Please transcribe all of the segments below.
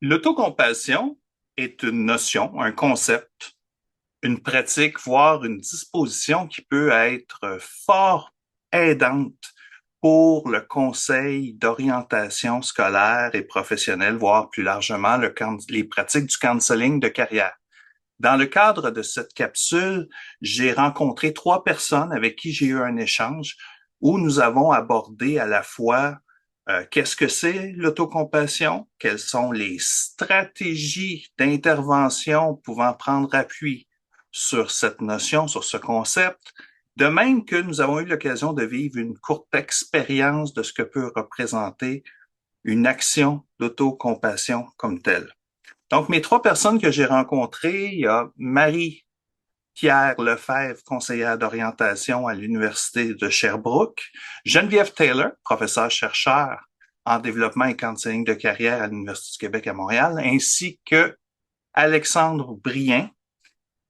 L'autocompassion est une notion, un concept, une pratique, voire une disposition qui peut être fort aidante pour le conseil d'orientation scolaire et professionnelle, voire plus largement les pratiques du counseling de carrière. Dans le cadre de cette capsule, j'ai rencontré 3 personnes avec qui j'ai eu un échange où nous avons abordé à la fois qu'est-ce que c'est l'autocompassion, quelles sont les stratégies d'intervention pouvant prendre appui sur cette notion, sur ce concept, de même que nous avons eu l'occasion de vivre une courte expérience de ce que peut représenter une action d'autocompassion comme telle. Donc, mes 3 personnes que j'ai rencontrées, il y a Marie-Pierre Lefebvre, conseillère d'orientation à l'Université de Sherbrooke, Geneviève Taylor, professeure-chercheur en développement et counseling de carrière à l'Université du Québec à Montréal, ainsi que Alexandre Brien,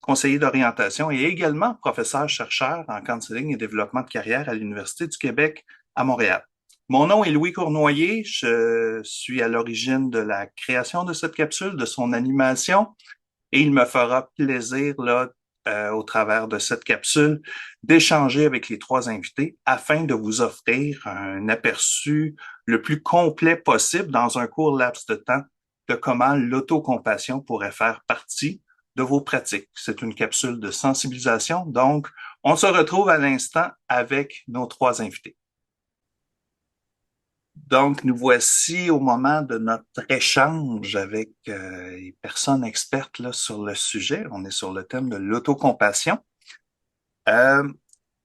conseiller d'orientation et également professeur-chercheur en counseling et développement de carrière à l'Université du Québec à Montréal. Mon nom est Louis Cournoyer, je suis à l'origine de la création de cette capsule, de son animation, et il me fera plaisir, là, au travers de cette capsule, d'échanger avec les 3 invités afin de vous offrir un aperçu le plus complet possible dans un court laps de temps de comment l'autocompassion pourrait faire partie de vos pratiques. C'est une capsule de sensibilisation, donc on se retrouve à l'instant avec nos 3 invités. Donc, nous voici au moment de notre échange avec les personnes expertes là, sur le sujet. On est sur le thème de l'autocompassion. Euh,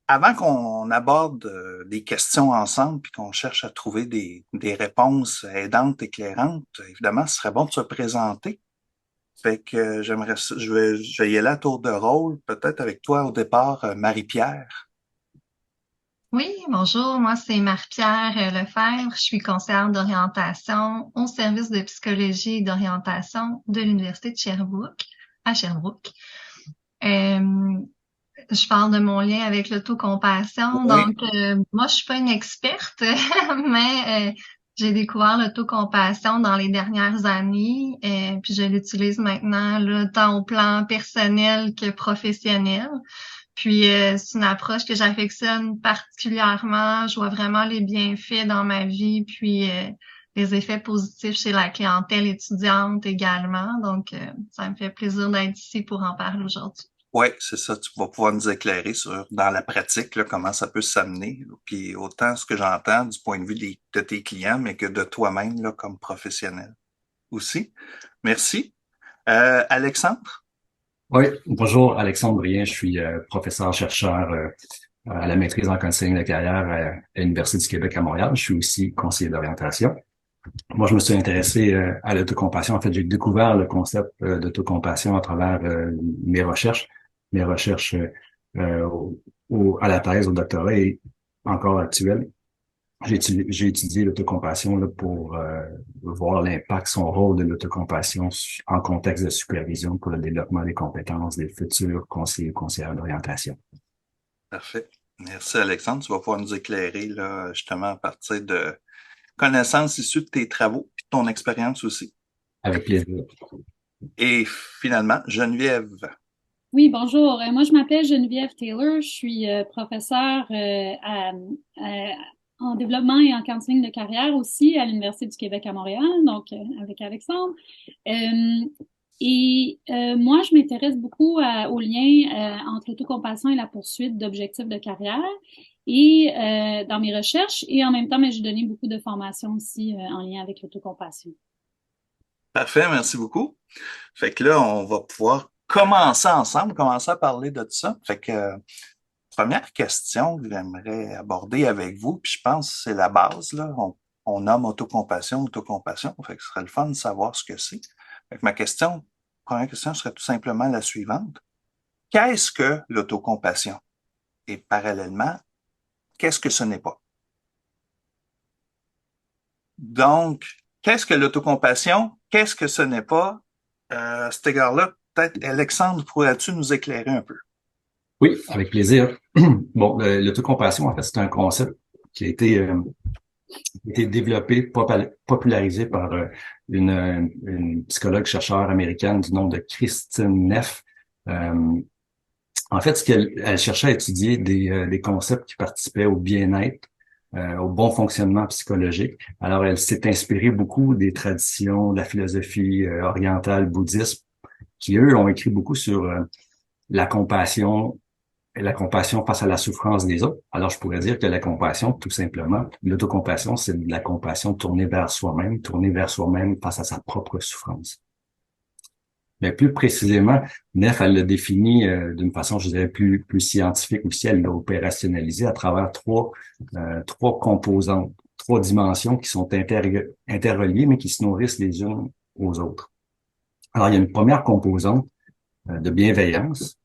Avant qu'on aborde des questions ensemble puis qu'on cherche à trouver des réponses aidantes, éclairantes, évidemment, ce serait bon de se présenter. Fait que je vais y aller à tour de rôle, peut-être avec toi au départ, Marie-Pierre. Oui, bonjour, moi c'est Marie-Pierre Lefebvre, je suis conseillère d'orientation au service de psychologie et d'orientation de l'Université de Sherbrooke, à Sherbrooke. Euh, je parle de mon lien avec l'autocompassion, Oui. donc moi je suis pas une experte, mais j'ai découvert l'autocompassion dans les dernières années, puis je l'utilise maintenant là, tant au plan personnel que professionnel. Puis c'est une approche que j'affectionne particulièrement. Je vois vraiment les bienfaits dans ma vie, puis les effets positifs chez la clientèle étudiante également. Donc, ça me fait plaisir d'être ici pour en parler aujourd'hui. Oui, c'est ça. Tu vas pouvoir nous éclairer sur, dans la pratique, là, comment ça peut s'amener. Puis autant ce que j'entends du point de vue de tes clients, mais que de toi-même là, comme professionnel aussi. Merci. Alexandre? Oui, bonjour Alexandre Brien, je suis professeur-chercheur à la maîtrise en counseling de carrière à l'Université du Québec à Montréal. Je suis aussi conseiller d'orientation. Moi, je me suis intéressé à l'autocompassion. En fait, j'ai découvert le concept d'autocompassion à travers mes recherches à la thèse, au doctorat et encore actuelles. J'ai étudié l'autocompassion là, pour voir l'impact, son rôle de l'autocompassion en contexte de supervision pour le développement des compétences des futurs conseillers et conseillères d'orientation. Parfait. Merci, Alexandre. Tu vas pouvoir nous éclairer là, justement à partir de connaissances issues de tes travaux et de ton expérience aussi. Avec plaisir. Et finalement, Geneviève. Oui, bonjour. Moi, je m'appelle Geneviève Taylor. Je suis professeure en développement et en counseling de carrière aussi à l'Université du Québec à Montréal, donc avec Alexandre. Moi, je m'intéresse beaucoup au lien entre l'autocompassion et la poursuite d'objectifs de carrière et dans mes recherches. Et en même temps, mais j'ai donné beaucoup de formations aussi en lien avec l'autocompassion. Parfait, merci beaucoup. Fait que là, on va pouvoir commencer ensemble, commencer à parler de ça. Fait que première question que j'aimerais aborder avec vous, puis je pense que c'est la base, là. On nomme autocompassion, autocompassion. Fait que ce serait le fun de savoir ce que c'est. Fait que première question serait tout simplement la suivante. Qu'est-ce que l'autocompassion? Et parallèlement, qu'est-ce que ce n'est pas? Donc, qu'est-ce que l'autocompassion? Qu'est-ce que ce n'est pas? À cet égard-là, peut-être, Alexandre, pourrais-tu nous éclairer un peu? Oui, avec plaisir. Bon, l'autocompassion, en fait, c'est un concept qui a été a été développé, popularisé par une psychologue chercheur américaine du nom de Kristin Neff. En fait, ce qu'elle cherchait à étudier des concepts qui participaient au bien-être, au bon fonctionnement psychologique. Alors, elle s'est inspirée beaucoup des traditions de la philosophie orientale, bouddhiste, qui, eux, ont écrit beaucoup sur la compassion face à la souffrance des autres. Alors, je pourrais dire que la compassion, tout simplement, l'autocompassion, c'est de la compassion tournée vers soi-même face à sa propre souffrance. Mais plus précisément, Neff, elle l'a défini d'une façon, je dirais, plus scientifique aussi. Elle l'a opérationnalisé à travers trois composantes, trois dimensions qui sont interreliées, mais qui se nourrissent les unes aux autres. Alors, il y a une première composante de bienveillance,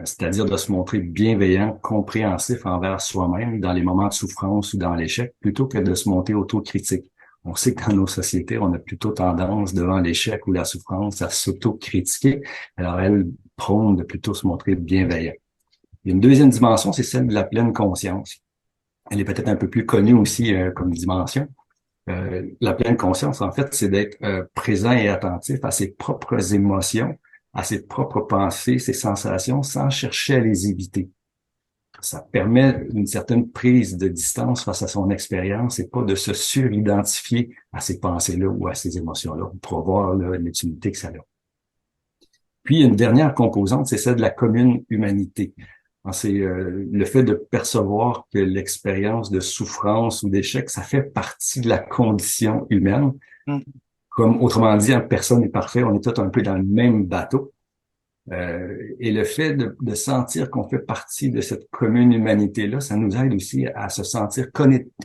c'est-à-dire de se montrer bienveillant, compréhensif envers soi-même dans les moments de souffrance ou dans l'échec, plutôt que de se monter autocritique. On sait que dans nos sociétés, on a plutôt tendance, devant l'échec ou la souffrance, à s'auto-critiquer. Alors, elle prône de plutôt se montrer bienveillant. Il y a une deuxième dimension, c'est celle de la pleine conscience. Elle est peut-être un peu plus connue aussi comme dimension. La pleine conscience, en fait, c'est d'être présent et attentif à ses propres émotions, à ses propres pensées, ses sensations, sans chercher à les éviter. Ça permet une certaine prise de distance face à son expérience et pas de se suridentifier à ces pensées-là ou à ces émotions-là pour voir l'utilité que ça a. Puis, une dernière composante, c'est celle de la commune humanité. C'est le fait de percevoir que l'expérience de souffrance ou d'échec, ça fait partie de la condition humaine. Comme autrement dit, personne n'est parfait, on est tous un peu dans le même bateau. Et le fait de sentir qu'on fait partie de cette commune humanité-là, ça nous aide aussi à se sentir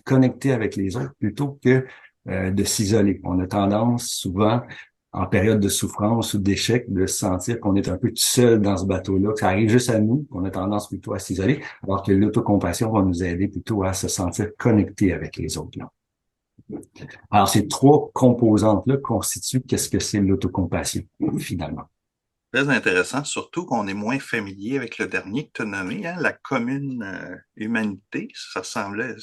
connecté avec les autres plutôt que de s'isoler. On a tendance souvent, en période de souffrance ou d'échec, de sentir qu'on est un peu tout seul dans ce bateau-là, que ça arrive juste à nous, qu'on a tendance plutôt à s'isoler, alors que l'autocompassion va nous aider plutôt à se sentir connecté avec les autres. Là. Alors, ces trois composantes-là constituent qu'est-ce que c'est l'autocompassion, finalement. Très intéressant, surtout qu'on est moins familier avec le dernier que tu as nommé, hein, la commune humanité. Ça semblait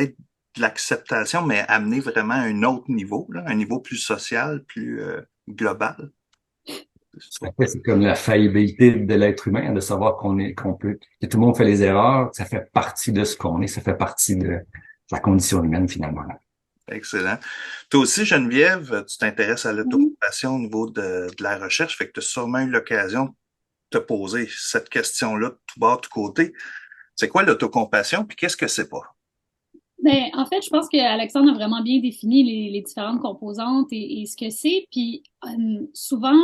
être de l'acceptation, mais amener vraiment à un autre niveau, là, un niveau plus social, plus global. C'est comme la faillibilité de l'être humain, de savoir que tout le monde fait les erreurs, ça fait partie de ce qu'on est, ça fait partie de la condition humaine finalement. Excellent. Toi aussi, Geneviève, tu t'intéresses à l'autocompassion au niveau de la recherche, fait que tu as sûrement eu l'occasion de te poser cette question-là de tout bas, de tout côté. C'est quoi l'autocompassion, puis qu'est-ce que c'est pas? Ben, en fait, je pense que Alexandre a vraiment bien défini les différentes composantes et ce que c'est. Puis souvent,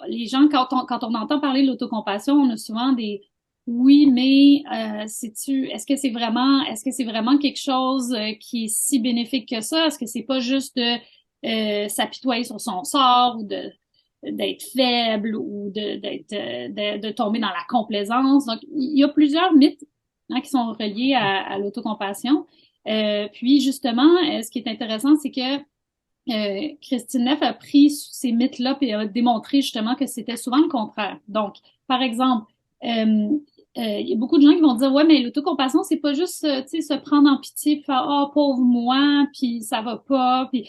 les gens, quand on entend parler de l'autocompassion, on a souvent des oui, mais est-ce que c'est vraiment quelque chose qui est si bénéfique que ça? Est-ce que c'est pas juste de s'apitoyer sur son sort ou d'être faible ou de tomber dans la complaisance? Donc, il y a plusieurs mythes qui sont reliés à l'autocompassion. Puis justement, ce qui est intéressant, c'est que Kristin Neff a pris ces mythes-là et a démontré justement que c'était souvent le contraire. Donc, par exemple, il y a beaucoup de gens qui vont dire ouais, mais l'autocompassion, c'est pas juste se prendre en pitié puis faire oh pauvre moi, puis ça va pas, puis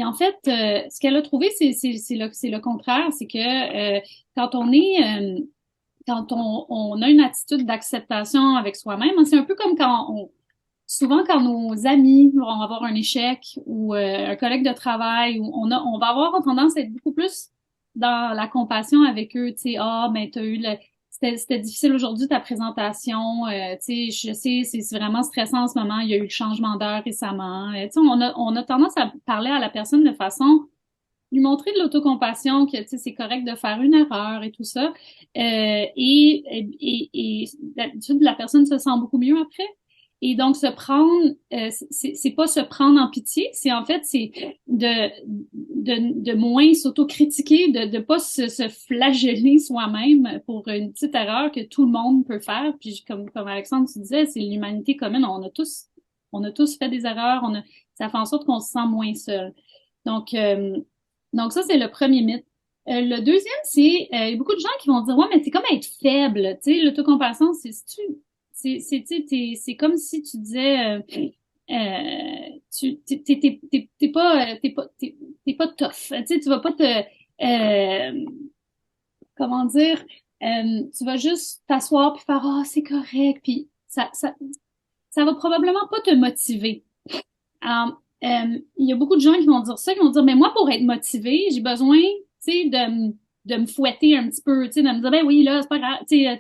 en fait, ce qu'elle a trouvé, c'est le contraire, c'est que quand on a une attitude d'acceptation avec soi-même, c'est un peu comme souvent quand nos amis vont avoir un échec ou un collègue de travail, ou on va avoir tendance à être beaucoup plus dans la compassion avec eux, tu sais, mais c'était difficile aujourd'hui ta présentation, tu sais, je sais, c'est vraiment stressant en ce moment, il y a eu le changement d'heure récemment, tu sais, on a tendance à parler à la personne de façon lui montrer de l'autocompassion, que tu sais, c'est correct de faire une erreur et tout ça. Et d'habitude, la personne se sent beaucoup mieux après. Et donc, c'est pas se prendre en pitié, c'est en fait, c'est de moins s'autocritiquer, de pas se flageller soi-même pour une petite erreur que tout le monde peut faire. Puis, comme Alexandre, tu disais, c'est l'humanité commune. On a tous fait des erreurs. Ça fait en sorte qu'on se sent moins seul. Donc ça, c'est le premier mythe. Le deuxième, c'est il y a beaucoup de gens qui vont dire ouais, mais c'est comme être faible. Tu sais, l'autocompassion, c'est comme si tu disais, t'es pas tough. Tu sais, tu vas pas comment dire, tu vas juste t'asseoir puis faire, ah, c'est correct, puis ça va probablement pas te motiver. Alors, il y a beaucoup de gens qui vont dire ça, qui vont dire, mais moi, pour être motivé, j'ai besoin, tu sais, de me fouetter un petit peu, tu sais, de me dire, ben oui, là, c'est pas grave, tu sais,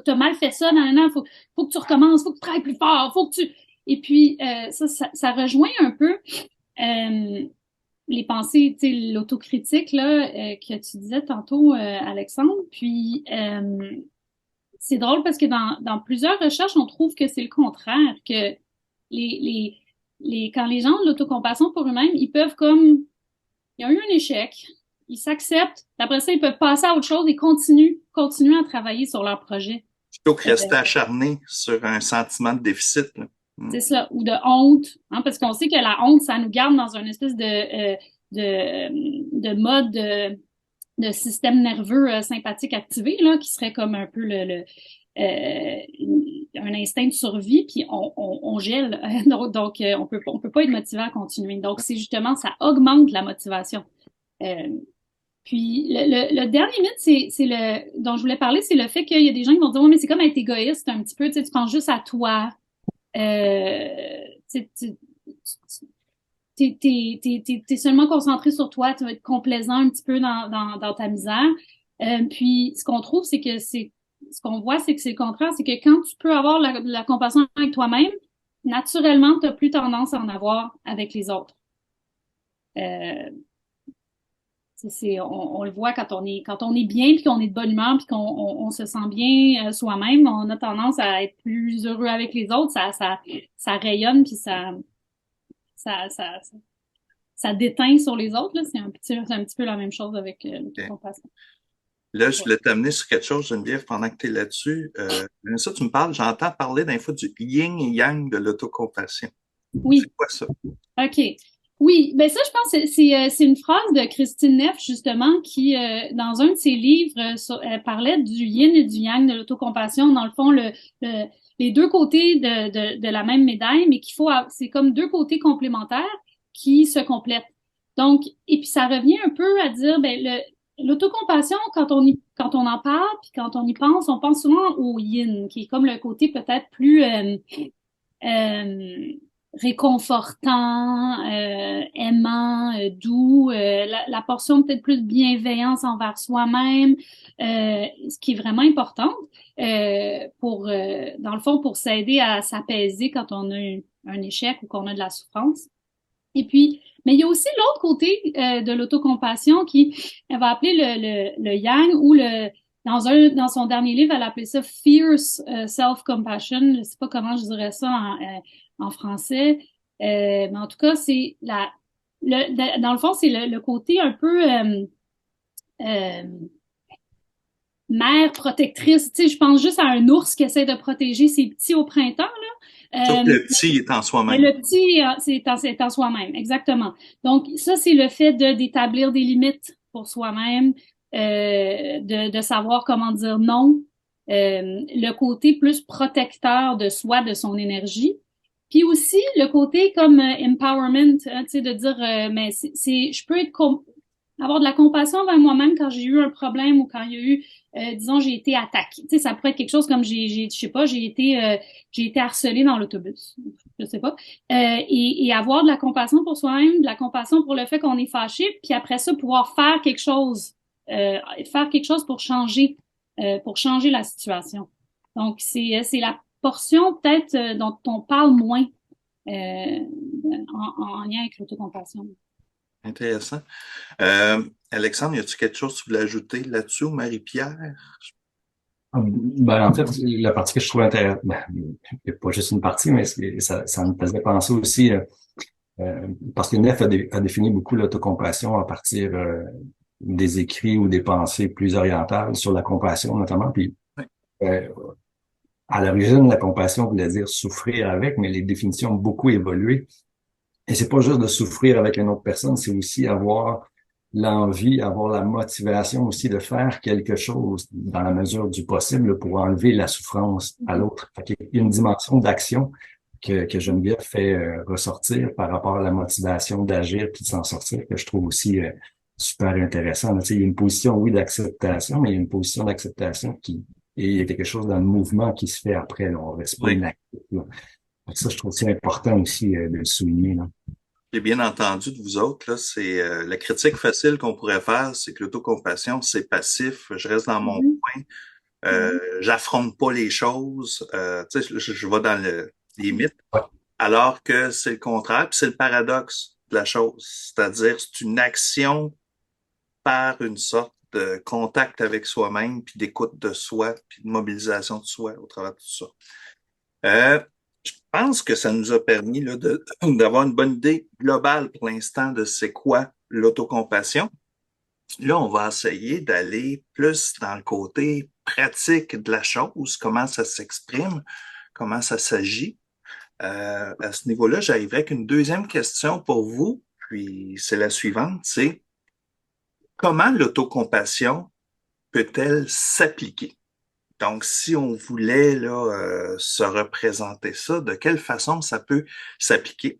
t'as mal fait ça, non, faut que tu recommences, faut que tu travailles plus fort, faut que tu... Et puis, ça rejoint un peu les pensées, tu sais, l'autocritique, là, que tu disais tantôt, Alexandre. Puis, c'est drôle parce que dans plusieurs recherches, on trouve que c'est le contraire, que quand les gens ont de l'autocompassion pour eux-mêmes, ils peuvent comme, ils ont eu un échec, ils s'acceptent, après ça, ils peuvent passer à autre chose et continuer à travailler sur leur projet. Plutôt que rester acharné sur un sentiment de déficit, là. C'est ça, ou de honte, hein, parce qu'on sait que la honte, ça nous garde dans une espèce de mode de système nerveux sympathique activé, là, qui serait comme un peu un instinct de survie, puis on gèle. Donc, on peut pas être motivé à continuer. Donc, c'est justement, ça augmente la motivation. Puis, le dernier mythe, dont je voulais parler, c'est le fait qu'il y a des gens qui vont dire, oh, mais c'est comme être égoïste un petit peu, tu sais, tu penses juste à toi. T'es seulement concentré sur toi, tu vas être complaisant un petit peu dans ta misère. Puis ce qu'on trouve, c'est que ce qu'on voit, c'est que c'est le contraire, c'est que quand tu peux avoir la compassion avec toi-même, naturellement, tu n'as plus tendance à en avoir avec les autres. On le voit quand on est bien, puis qu'on est de bonne humeur, puis qu'on se sent bien soi-même, on a tendance à être plus heureux avec les autres, ça rayonne, puis ça déteint sur les autres, là. C'est un petit peu la même chose avec l'autocompassion. Là, je voulais t'amener sur quelque chose, Geneviève, pendant que tu es là-dessus. Ça, tu me parles, j'entends parler d'un fois du yin et yang de l'autocompassion. Oui. C'est quoi ça? OK. Oui, ben ça, je pense que c'est une phrase de Christine Neff, justement, qui, dans un de ses livres, elle parlait du yin et du yang de l'autocompassion. Dans le fond, les deux côtés de la même médaille, mais c'est comme deux côtés complémentaires qui se complètent. Donc, et puis ça revient un peu à dire, ben, l'autocompassion, quand on en parle, puis quand on y pense, on pense souvent au yin, qui est comme le côté peut-être plus réconfortant, aimant, doux, la portion peut-être plus de bienveillance envers soi-même, ce qui est vraiment important dans le fond, pour s'aider à s'apaiser quand on a un échec ou qu'on a de la souffrance. Et puis, mais il y a aussi l'autre côté de l'autocompassion elle va appeler le yang, ou dans son dernier livre, elle appelait ça fierce self-compassion. Je sais pas comment je dirais ça en français, mais en tout cas, c'est dans le fond, c'est le côté un peu mère protectrice. Tu sais, je pense juste à un ours qui essaie de protéger ses petits au printemps, là. Sauf que le petit est en soi-même. Le petit, c'est en soi-même, exactement. Donc, ça, c'est le fait d'établir des limites pour soi-même, de savoir comment dire non, le côté plus protecteur de soi, de son énergie. Puis aussi, le côté comme empowerment, hein, tu sais, de dire, mais je peux avoir de la compassion envers moi-même quand j'ai eu un problème ou quand il y a eu, disons, j'ai été attaquée. Tu sais, ça pourrait être quelque chose comme je sais pas, j'ai été harcelée dans l'autobus. Je sais pas. Et avoir de la compassion pour soi-même, de la compassion pour le fait qu'on est fâché, puis après ça, pouvoir faire quelque chose pour changer la situation. Donc, c'est la portion peut-être dont on parle moins en lien avec l'autocompassion. Intéressant. Alexandre, y a-tu quelque chose que tu voulais ajouter là-dessus, ou Marie-Pierre? Ben, en fait, la partie que je trouve intéressante, il n'y a pas juste une partie, mais ça me faisait penser aussi, parce que Neff a défini beaucoup l'autocompassion à partir des écrits ou des pensées plus orientales sur la compassion notamment. Puis, à l'origine, la compassion voulait dire souffrir avec, mais les définitions ont beaucoup évolué. Et c'est pas juste de souffrir avec une autre personne, c'est aussi avoir l'envie, avoir la motivation aussi de faire quelque chose dans la mesure du possible pour enlever la souffrance à l'autre. Fait qu'il y a une dimension d'action que Geneviève fait ressortir par rapport à la motivation d'agir puis de s'en sortir, que je trouve aussi super intéressant. Tu sais, il y a une position, oui, d'acceptation, mais il y a une position d'acceptation et il y a quelque chose dans le mouvement qui se fait après. Là. On reste pas Oui. inactif. Là. Ça, je trouve ça important aussi de le souligner. Là. J'ai bien entendu de vous autres, là, c'est la critique facile qu'on pourrait faire, c'est que l'autocompassion, c'est passif, je reste dans mon coin, j'affronte pas les choses, tu sais, je vais dans les mythes, Ouais. alors que c'est le contraire, puis c'est le paradoxe de la chose, c'est-à-dire c'est une action par une sorte de contact avec soi-même, puis d'écoute de soi, puis de mobilisation de soi au travers de tout ça. Je pense que ça nous a permis là, d'avoir une bonne idée globale pour l'instant de c'est quoi l'autocompassion. Là, on va essayer d'aller plus dans le côté pratique de la chose, comment ça s'exprime, comment ça s'agit. À ce niveau-là, j'arriverai avec une deuxième question pour vous, puis c'est la suivante, c'est comment l'autocompassion peut-elle s'appliquer? Donc, si on voulait là, se représenter ça, de quelle façon ça peut s'appliquer?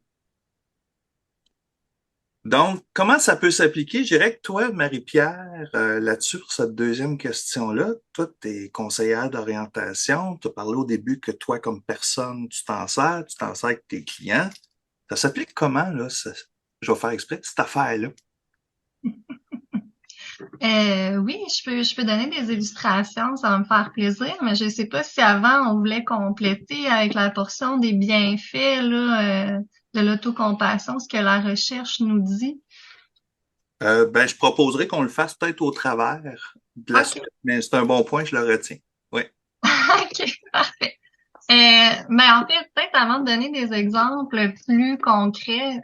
Donc, comment ça peut s'appliquer? Je dirais que toi, Marie-Pierre, là-dessus, pour cette deuxième question-là, toi, tu es conseillère d'orientation. Tu as parlé au début que toi, comme personne, tu t'en sers avec tes clients. Ça s'applique comment, là? Je vais faire exprès, cette affaire-là. Oui, je peux donner des illustrations, ça va me faire plaisir, mais je sais pas si avant on voulait compléter avec la portion des bienfaits là, de l'autocompassion, ce que la recherche nous dit. Ben, je proposerais qu'on le fasse peut-être au travers de la suite, mais c'est un bon point, je le retiens. Oui. OK, parfait. Mais en fait, peut-être avant de donner des exemples plus concrets,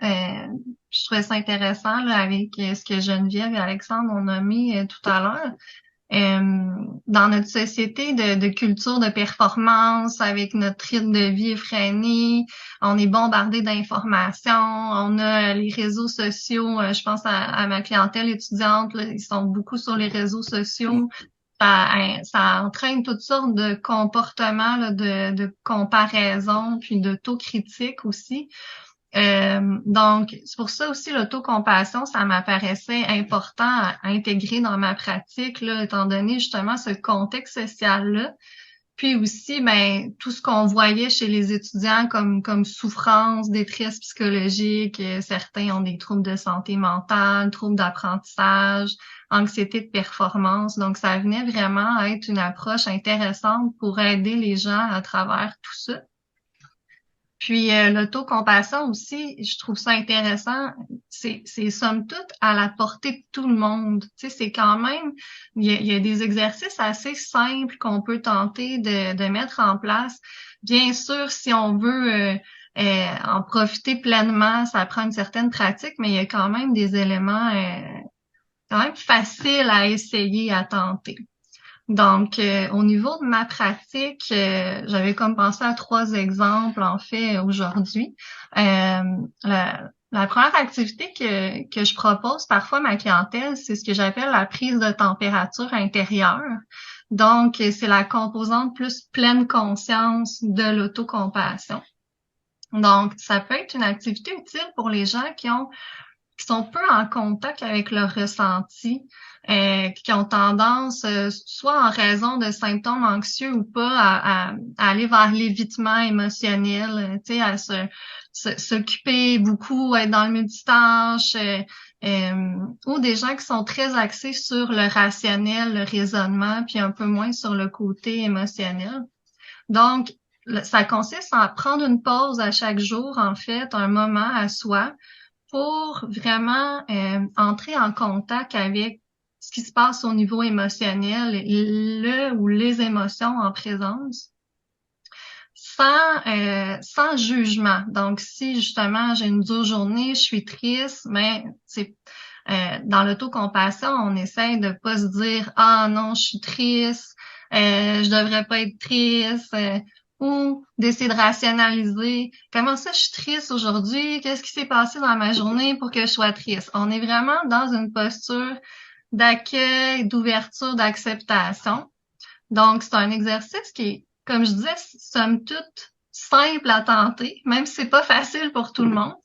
je trouvais ça intéressant là, avec ce que Geneviève et Alexandre ont nommé tout à l'heure. Dans notre société de culture de performance, avec notre rythme de vie effréné, on est bombardé d'informations, on a les réseaux sociaux, je pense à ma clientèle étudiante, là, ils sont beaucoup sur les réseaux sociaux. Ça entraîne toutes sortes de comportements là, de comparaison, puis d'autocritique aussi. Donc, c'est pour ça aussi l'autocompassion, ça m'apparaissait important à intégrer dans ma pratique, là, étant donné justement ce contexte social-là. Puis aussi, ben, tout ce qu'on voyait chez les étudiants comme souffrance, détresse psychologique, certains ont des troubles de santé mentale, troubles d'apprentissage, anxiété de performance. Donc, ça venait vraiment être une approche intéressante pour aider les gens à travers tout ça. Puis l'autocompassion aussi, je trouve ça intéressant, c'est somme toute à la portée de tout le monde. Tu sais, c'est quand même, il y a des exercices assez simples qu'on peut tenter de mettre en place. Bien sûr, si on veut en profiter pleinement, ça prend une certaine pratique, mais il y a quand même des éléments quand même faciles à essayer, à tenter. Donc, au niveau de ma pratique, j'avais comme pensé à 3 exemples, en fait, aujourd'hui. La première activité que je propose parfois à ma clientèle, c'est ce que j'appelle la prise de température intérieure. Donc, c'est la composante plus pleine conscience de l'autocompassion. Donc, ça peut être une activité utile pour les gens qui sont peu en contact avec leur ressenti, qui ont tendance, soit en raison de symptômes anxieux ou pas, à aller vers l'évitement émotionnel, tu sais, à s'occuper beaucoup, être dans le multitâche, ou des gens qui sont très axés sur le rationnel, le raisonnement, puis un peu moins sur le côté émotionnel. Donc, ça consiste à prendre une pause à chaque jour, en fait, un moment à soi, pour vraiment entrer en contact avec ce qui se passe au niveau émotionnel, le ou les émotions en présence, sans jugement. Donc, si justement j'ai une dure journée, je suis triste, mais c'est dans l'autocompassion, on essaie de pas se dire ah non, je suis triste, je devrais pas être triste. ou d'essayer de rationaliser comment ça je suis triste aujourd'hui, qu'est-ce qui s'est passé dans ma journée pour que je sois triste. On est vraiment dans une posture d'accueil, d'ouverture, d'acceptation. Donc, c'est un exercice qui est, comme je disais, somme toute simple à tenter, même si c'est pas facile pour tout le monde.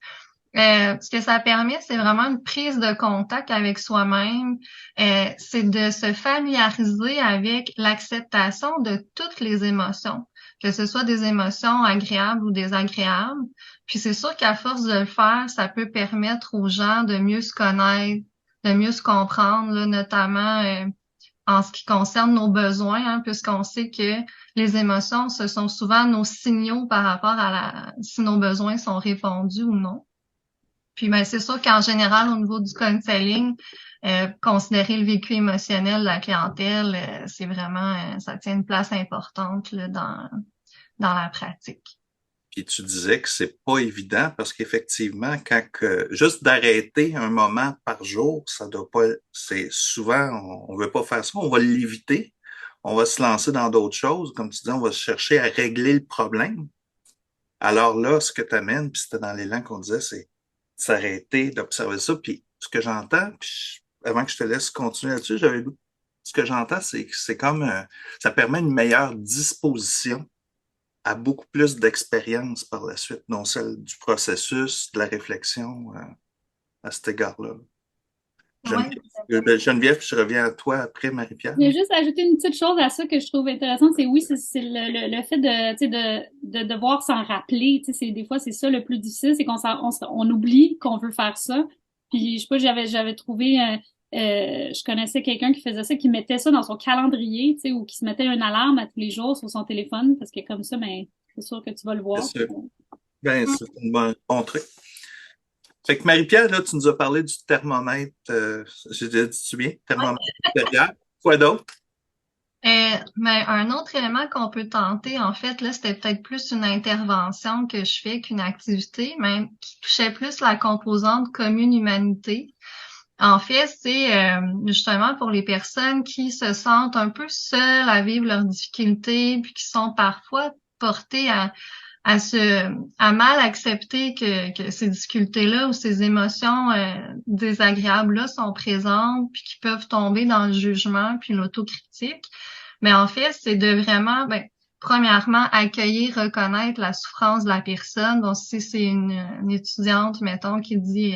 Ce que ça permet, c'est vraiment une prise de contact avec soi-même. C'est de se familiariser avec l'acceptation de toutes les émotions, que ce soit des émotions agréables ou désagréables. Puis c'est sûr qu'à force de le faire, ça peut permettre aux gens de mieux se connaître, de mieux se comprendre, là, notamment en ce qui concerne nos besoins, hein, puisqu'on sait que les émotions, ce sont souvent nos signaux par rapport à si nos besoins sont répondus ou non. Puis ben c'est sûr qu'en général, au niveau du counseling, considérer le vécu émotionnel de la clientèle, c'est vraiment, ça tient une place importante là, dans la pratique. Puis tu disais que c'est pas évident parce qu'effectivement, juste d'arrêter un moment par jour, ça doit pas, c'est souvent, on veut pas faire ça, on va l'éviter, on va se lancer dans d'autres choses, comme tu dis, on va chercher à régler le problème. Alors là, ce que tu amènes, puis c'était dans l'élan qu'on disait, c'est s'arrêter, d'observer ça. Puis ce que j'entends, puis avant que je te laisse continuer là-dessus, ce que j'entends, c'est que c'est comme ça permet une meilleure disposition à beaucoup plus d'expérience par la suite, non celle du processus, de la réflexion à cet égard-là. Geneviève, je reviens à toi après, Marie-Pierre. Je vais juste ajouter une petite chose à ça que je trouve intéressante, c'est oui, c'est le fait de devoir s'en rappeler, tu sais, des fois c'est ça le plus difficile, c'est on oublie qu'on veut faire ça. Puis je sais pas, j'avais trouvé je connaissais quelqu'un qui faisait ça, qui mettait ça dans son calendrier, tu sais, ou qui se mettait une alarme à tous les jours sur son téléphone, parce que comme ça, ben c'est sûr que tu vas le voir. C'est une bonne truc. Fait que Marie-Pierre, là, tu nous as parlé du thermomètre, j'ai dit-tu bien? Thermomètre intérieur. Quoi d'autre? Mais un autre élément qu'on peut tenter, en fait, là, c'était peut-être plus une intervention que je fais qu'une activité, même qui touchait plus la composante commune humanité. En fait, c'est justement pour les personnes qui se sentent un peu seules à vivre leurs difficultés, puis qui sont parfois portées à mal accepter que ces difficultés-là ou ces émotions désagréables-là sont présentes, puis qui peuvent tomber dans le jugement puis l'autocritique. Mais en fait, c'est de vraiment, premièrement, accueillir, reconnaître la souffrance de la personne. Donc, si c'est une étudiante, mettons, qui dit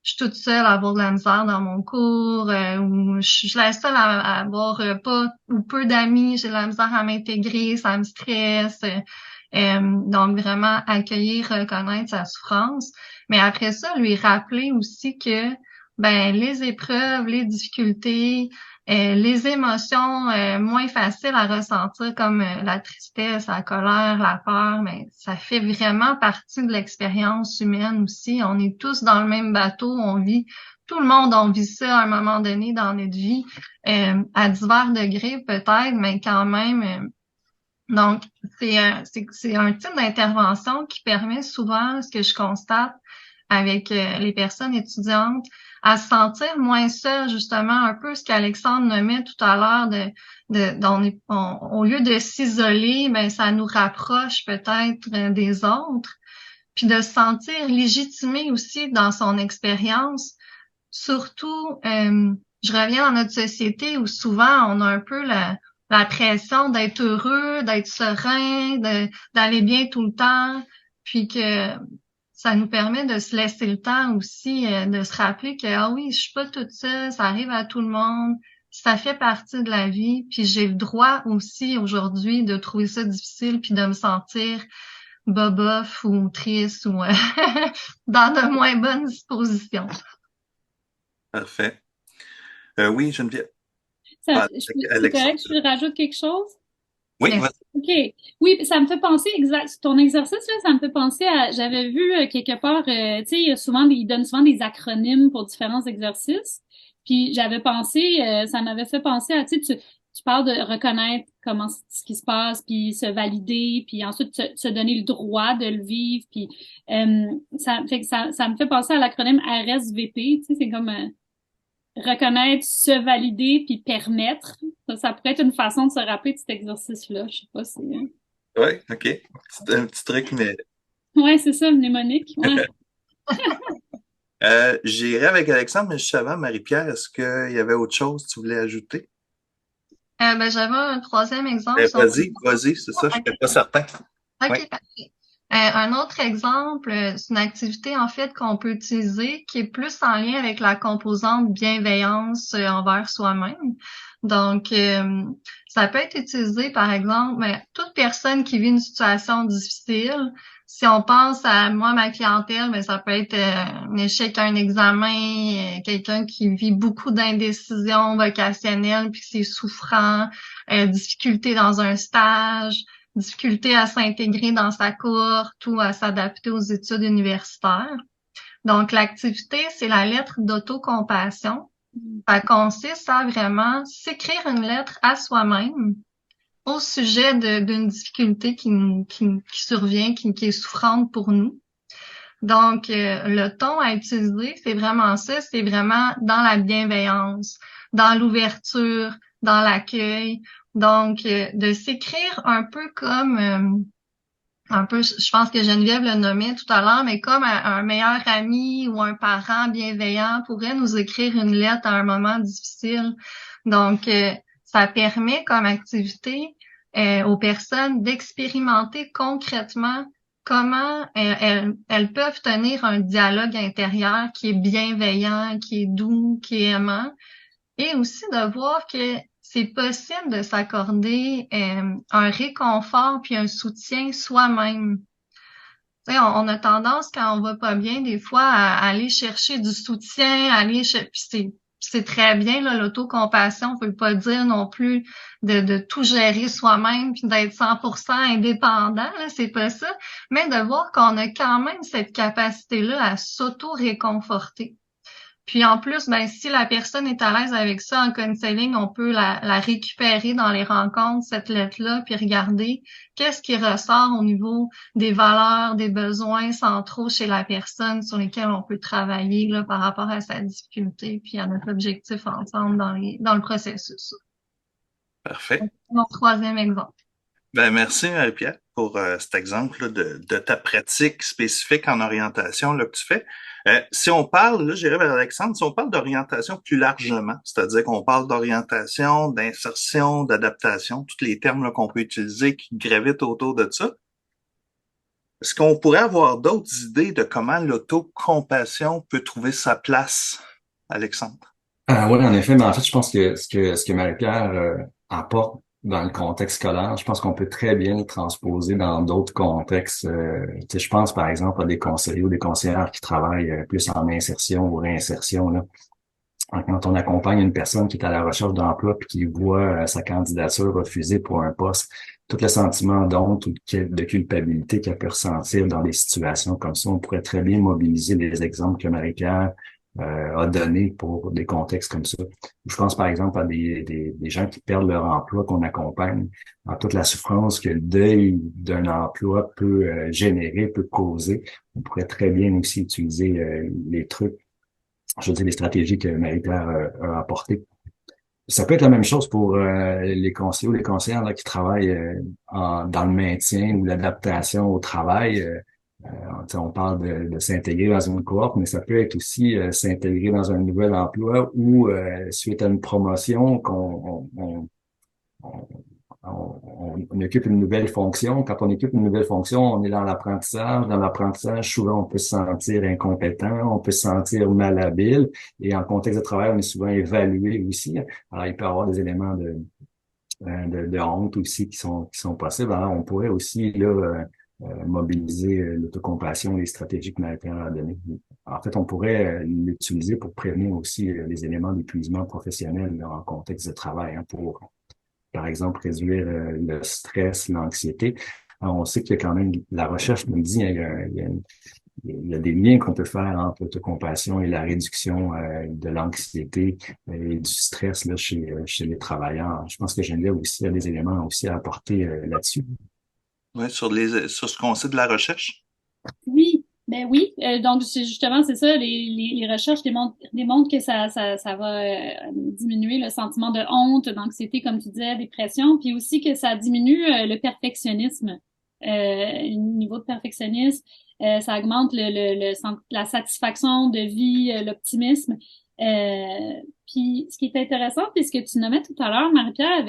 je suis toute seule à avoir de la misère dans mon cours, ou je suis la seule à avoir pas ou peu d'amis, j'ai de la misère à m'intégrer, ça me stresse. Donc, vraiment accueillir, reconnaître sa souffrance. Mais après ça, lui rappeler aussi que les épreuves, les difficultés, les émotions moins faciles à ressentir comme la tristesse, la colère, la peur, mais ça fait vraiment partie de l'expérience humaine aussi. On est tous dans le même bateau, tout le monde on vit ça à un moment donné dans notre vie, à divers degrés peut-être, mais quand même. Donc, c'est un type d'intervention qui permet souvent, ce que je constate avec les personnes étudiantes, à se sentir moins seul, justement, un peu ce qu'Alexandre nommait tout à l'heure au lieu de s'isoler, ça nous rapproche peut-être des autres, puis de se sentir légitimé aussi dans son expérience. Surtout, je reviens dans notre société où souvent on a un peu la pression d'être heureux, d'être serein, d'aller bien tout le temps, puis que ça nous permet de se laisser le temps aussi, de se rappeler que, ah oui, je suis pas toute seule, ça arrive à tout le monde, ça fait partie de la vie, puis j'ai le droit aussi aujourd'hui de trouver ça difficile, puis de me sentir bobof ou triste ou dans de moins bonnes dispositions. Parfait. Oui, Geneviève. C'est correct, je rajoute quelque chose? Oui, OK. Oui, ça me fait penser, ton exercice, là, ça me fait penser j'avais vu quelque part, tu sais, ils donnent souvent des acronymes pour différents exercices. Puis j'avais pensé, ça m'avait fait penser à, tu sais, tu parles de reconnaître ce qui se passe, puis se valider, puis ensuite se donner le droit de le vivre. Puis ça me fait penser à l'acronyme RSVP, tu sais, c'est comme reconnaître, se valider, puis permettre. Ça pourrait être une façon de se rappeler de cet exercice-là. Je sais pas si... Ouais, OK. C'est un petit truc, mais Ouais, c'est ça, mnémonique. Ouais. j'irai avec Alexandre, mais juste avant, Marie-Pierre, est-ce qu'il y avait autre chose que tu voulais ajouter? Ben, j'avais un troisième exemple, si on peut. Vas-y, c'est ça, je OK, n'étais pas certain. Oui, OK, parfait. Un autre exemple, c'est une activité en fait qu'on peut utiliser qui est plus en lien avec la composante bienveillance envers soi-même. Donc, ça peut être utilisé, par exemple, toute personne qui vit une situation difficile. Si on pense à moi, ma clientèle, mais ça peut être un échec à un examen, quelqu'un qui vit beaucoup d'indécision vocationnelle puis que c'est souffrant, difficulté dans un stage, difficulté à s'intégrer dans sa cohorte ou à s'adapter aux études universitaires. Donc, l'activité, c'est la lettre d'autocompassion. Ça consiste à vraiment s'écrire une lettre à soi-même au sujet d'une difficulté qui survient, qui est souffrante pour nous. Donc, le ton à utiliser, c'est vraiment ça, c'est vraiment dans la bienveillance, dans l'ouverture, dans l'accueil. Donc, de s'écrire un peu comme un peu, je pense que Geneviève le nommait tout à l'heure, mais comme un meilleur ami ou un parent bienveillant pourrait nous écrire une lettre à un moment difficile. Donc, ça permet comme activité aux personnes d'expérimenter concrètement comment elles peuvent tenir un dialogue intérieur qui est bienveillant, qui est doux, qui est aimant, et aussi de voir que c'est possible de s'accorder un réconfort puis un soutien soi-même. Tu sais, on a tendance, quand on va pas bien, des fois, à aller chercher du soutien, puis c'est très bien, là, l'autocompassion. On peut pas dire non plus de tout gérer soi-même puis d'être 100% indépendant, là, c'est pas ça. Mais de voir qu'on a quand même cette capacité-là à s'auto-réconforter. Puis en plus, ben, si la personne est à l'aise avec ça en counseling, on peut la récupérer dans les rencontres, cette lettre-là, puis regarder qu'est-ce qui ressort au niveau des valeurs, des besoins centraux chez la personne sur lesquels on peut travailler là, par rapport à sa difficulté, puis à notre objectif ensemble dans le processus. parfait. Mon troisième exemple. Ben, merci, Marie-Pierre, pour cet exemple là, de ta pratique spécifique en orientation là, que tu fais. Si on parle, là, j'irai vers Alexandre, si on parle d'orientation plus largement, c'est-à-dire qu'on parle d'orientation, d'insertion, d'adaptation, tous les termes là, qu'on peut utiliser qui gravitent autour de ça, est-ce qu'on pourrait avoir d'autres idées de comment l'autocompassion peut trouver sa place, Alexandre? Oui, en effet, mais en fait, je pense que ce que Marie-Pierre apporte dans le contexte scolaire, je pense qu'on peut très bien le transposer dans d'autres contextes. Tu sais, je pense par exemple à des conseillers ou des conseillères qui travaillent plus en insertion ou réinsertion, là. Quand on accompagne une personne qui est à la recherche d'emploi puis qui voit sa candidature refusée pour un poste, tout le sentiment d'honte ou de culpabilité qu'elle peut ressentir dans des situations comme ça, on pourrait très bien mobiliser les exemples que Marie-Pierre a donnés pour des contextes comme ça. Je pense par exemple à des gens qui perdent leur emploi qu'on accompagne, dans toute la souffrance que le deuil d'un emploi peut générer, peut causer. On pourrait très bien aussi utiliser les trucs, je veux dire, les stratégies que Marie-Pierre a apportées. Ça peut être la même chose pour les conseillers ou les conseillères là, qui travaillent dans le maintien ou l'adaptation au travail. On parle de s'intégrer dans une cohorte, mais ça peut être aussi s'intégrer dans un nouvel emploi ou suite à une promotion on occupe une nouvelle fonction. Quand on occupe une nouvelle fonction, on est dans l'apprentissage. Dans l'apprentissage, souvent, on peut se sentir incompétent, on peut se sentir malhabile. Et en contexte de travail, on est souvent évalué aussi. Alors, il peut y avoir des éléments de honte aussi qui sont possibles. Alors, on pourrait aussi là mobiliser l'autocompassion, les stratégies que Marie-Pierre a données. En fait, on pourrait l'utiliser pour prévenir aussi les éléments d'épuisement professionnel là, en contexte de travail, hein, pour par exemple, réduire le stress, l'anxiété. Alors, on sait qu'il y a quand même, la recherche nous dit, hein, il y a des liens qu'on peut faire entre l'autocompassion et la réduction de l'anxiété et du stress là, chez les travailleurs. Je pense que Geneviève aussi a des éléments aussi à apporter là-dessus. Oui, sur ce qu'on sait de la recherche. Oui, ben oui. Donc c'est ça. Les recherches démontrent que ça va diminuer le sentiment de honte, d'anxiété, comme tu disais, dépression, puis aussi que ça diminue le perfectionnisme. niveau de perfectionnisme, ça augmente la satisfaction de vie, l'optimisme. Puis, ce qui est intéressant, puis ce que tu nommais tout à l'heure, Marie-Pierre,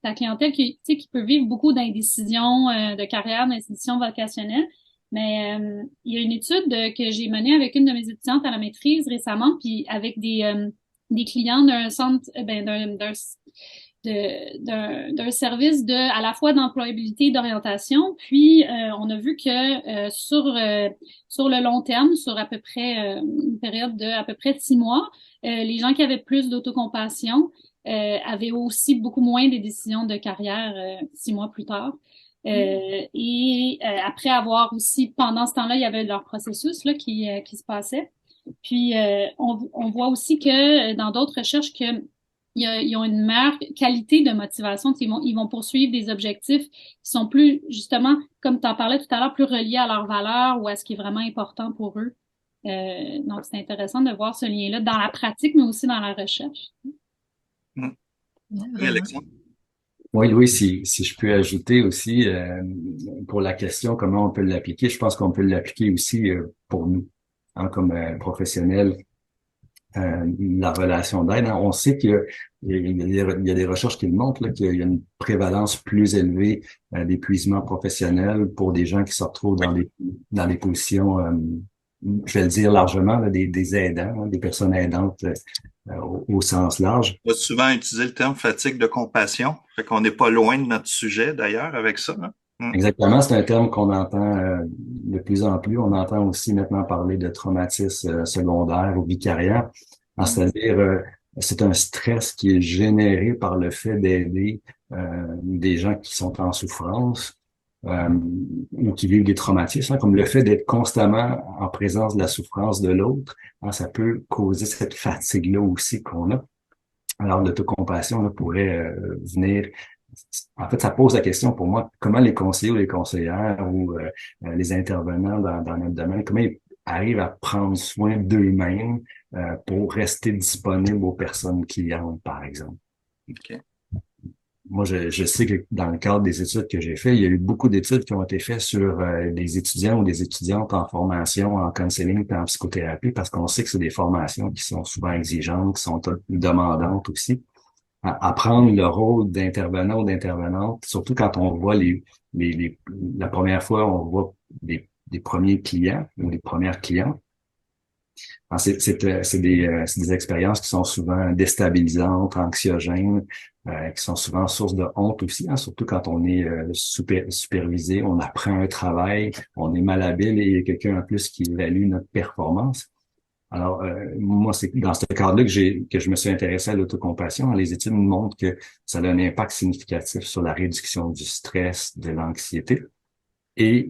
ta clientèle qui, tu sais, qui peut vivre beaucoup d'indécisions de carrière, d'indécisions vocationnelles. Mais il y a une étude que j'ai menée avec une de mes étudiantes à la maîtrise récemment, puis avec des clients d'un centre, d'un service à la fois d'employabilité et d'orientation. Puis, on a vu que sur le long terme, sur à peu près une période de à peu près 6 mois, les gens qui avaient plus d'autocompassion avaient aussi beaucoup moins des décisions de carrière 6 mois plus tard. Après avoir aussi, pendant ce temps-là, il y avait leur processus là, qui se passait. Puis, on voit aussi que dans d'autres recherches que ils ont une meilleure qualité de motivation. Ils vont poursuivre des objectifs qui sont plus, justement, comme tu en parlais tout à l'heure, plus reliés à leurs valeurs ou à ce qui est vraiment important pour eux. Donc, c'est intéressant de voir ce lien-là dans la pratique, mais aussi dans la recherche. Oui, Alexandre? Oui, Louis, si je peux ajouter aussi pour la question comment on peut l'appliquer, je pense qu'on peut l'appliquer aussi pour nous, hein, comme professionnels, la relation d'aide. Hein. On sait il y a des recherches qui le montrent là, qu'il y a une prévalence plus élevée d'épuisement professionnel pour des gens qui se retrouvent dans des positions, je vais le dire largement, là, des aidants, hein, des personnes aidantes au sens large. On va souvent utiliser le terme fatigue de compassion. Fait qu'on n'est pas loin de notre sujet d'ailleurs avec ça. Hein? Exactement, c'est un terme qu'on entend de plus en plus. On entend aussi maintenant parler de traumatisme secondaire ou vicariat. C'est-à-dire, c'est un stress qui est généré par le fait d'aider des gens qui sont en souffrance ou qui vivent des traumatismes, hein, comme le fait d'être constamment en présence de la souffrance de l'autre. Hein, ça peut causer cette fatigue-là aussi qu'on a. Alors, l'autocompassion là, pourrait venir. En fait, ça pose la question pour moi, comment les conseillers ou les conseillères ou les intervenants dans notre domaine, comment ils arrivent à prendre soin d'eux-mêmes pour rester disponibles aux personnes clientes, par exemple. Okay. Moi, je sais que dans le cadre des études que j'ai fait, il y a eu beaucoup d'études qui ont été faites sur des étudiants ou des étudiantes en formation en counseling et en psychothérapie, parce qu'on sait que c'est des formations qui sont souvent exigeantes, qui sont demandantes aussi. À prendre le rôle d'intervenant ou d'intervenante, surtout quand on voit la première fois, on voit des premiers clients ou des premières clientes. C'est des expériences qui sont souvent déstabilisantes, anxiogènes, qui sont souvent source de honte aussi, hein, surtout quand on est supervisé, on apprend un travail, on est malhabile et il y a quelqu'un en plus qui évalue notre performance. Alors, moi, c'est dans ce cadre-là que je me suis intéressé à l'autocompassion. Les études nous montrent que ça a un impact significatif sur la réduction du stress, de l'anxiété. Et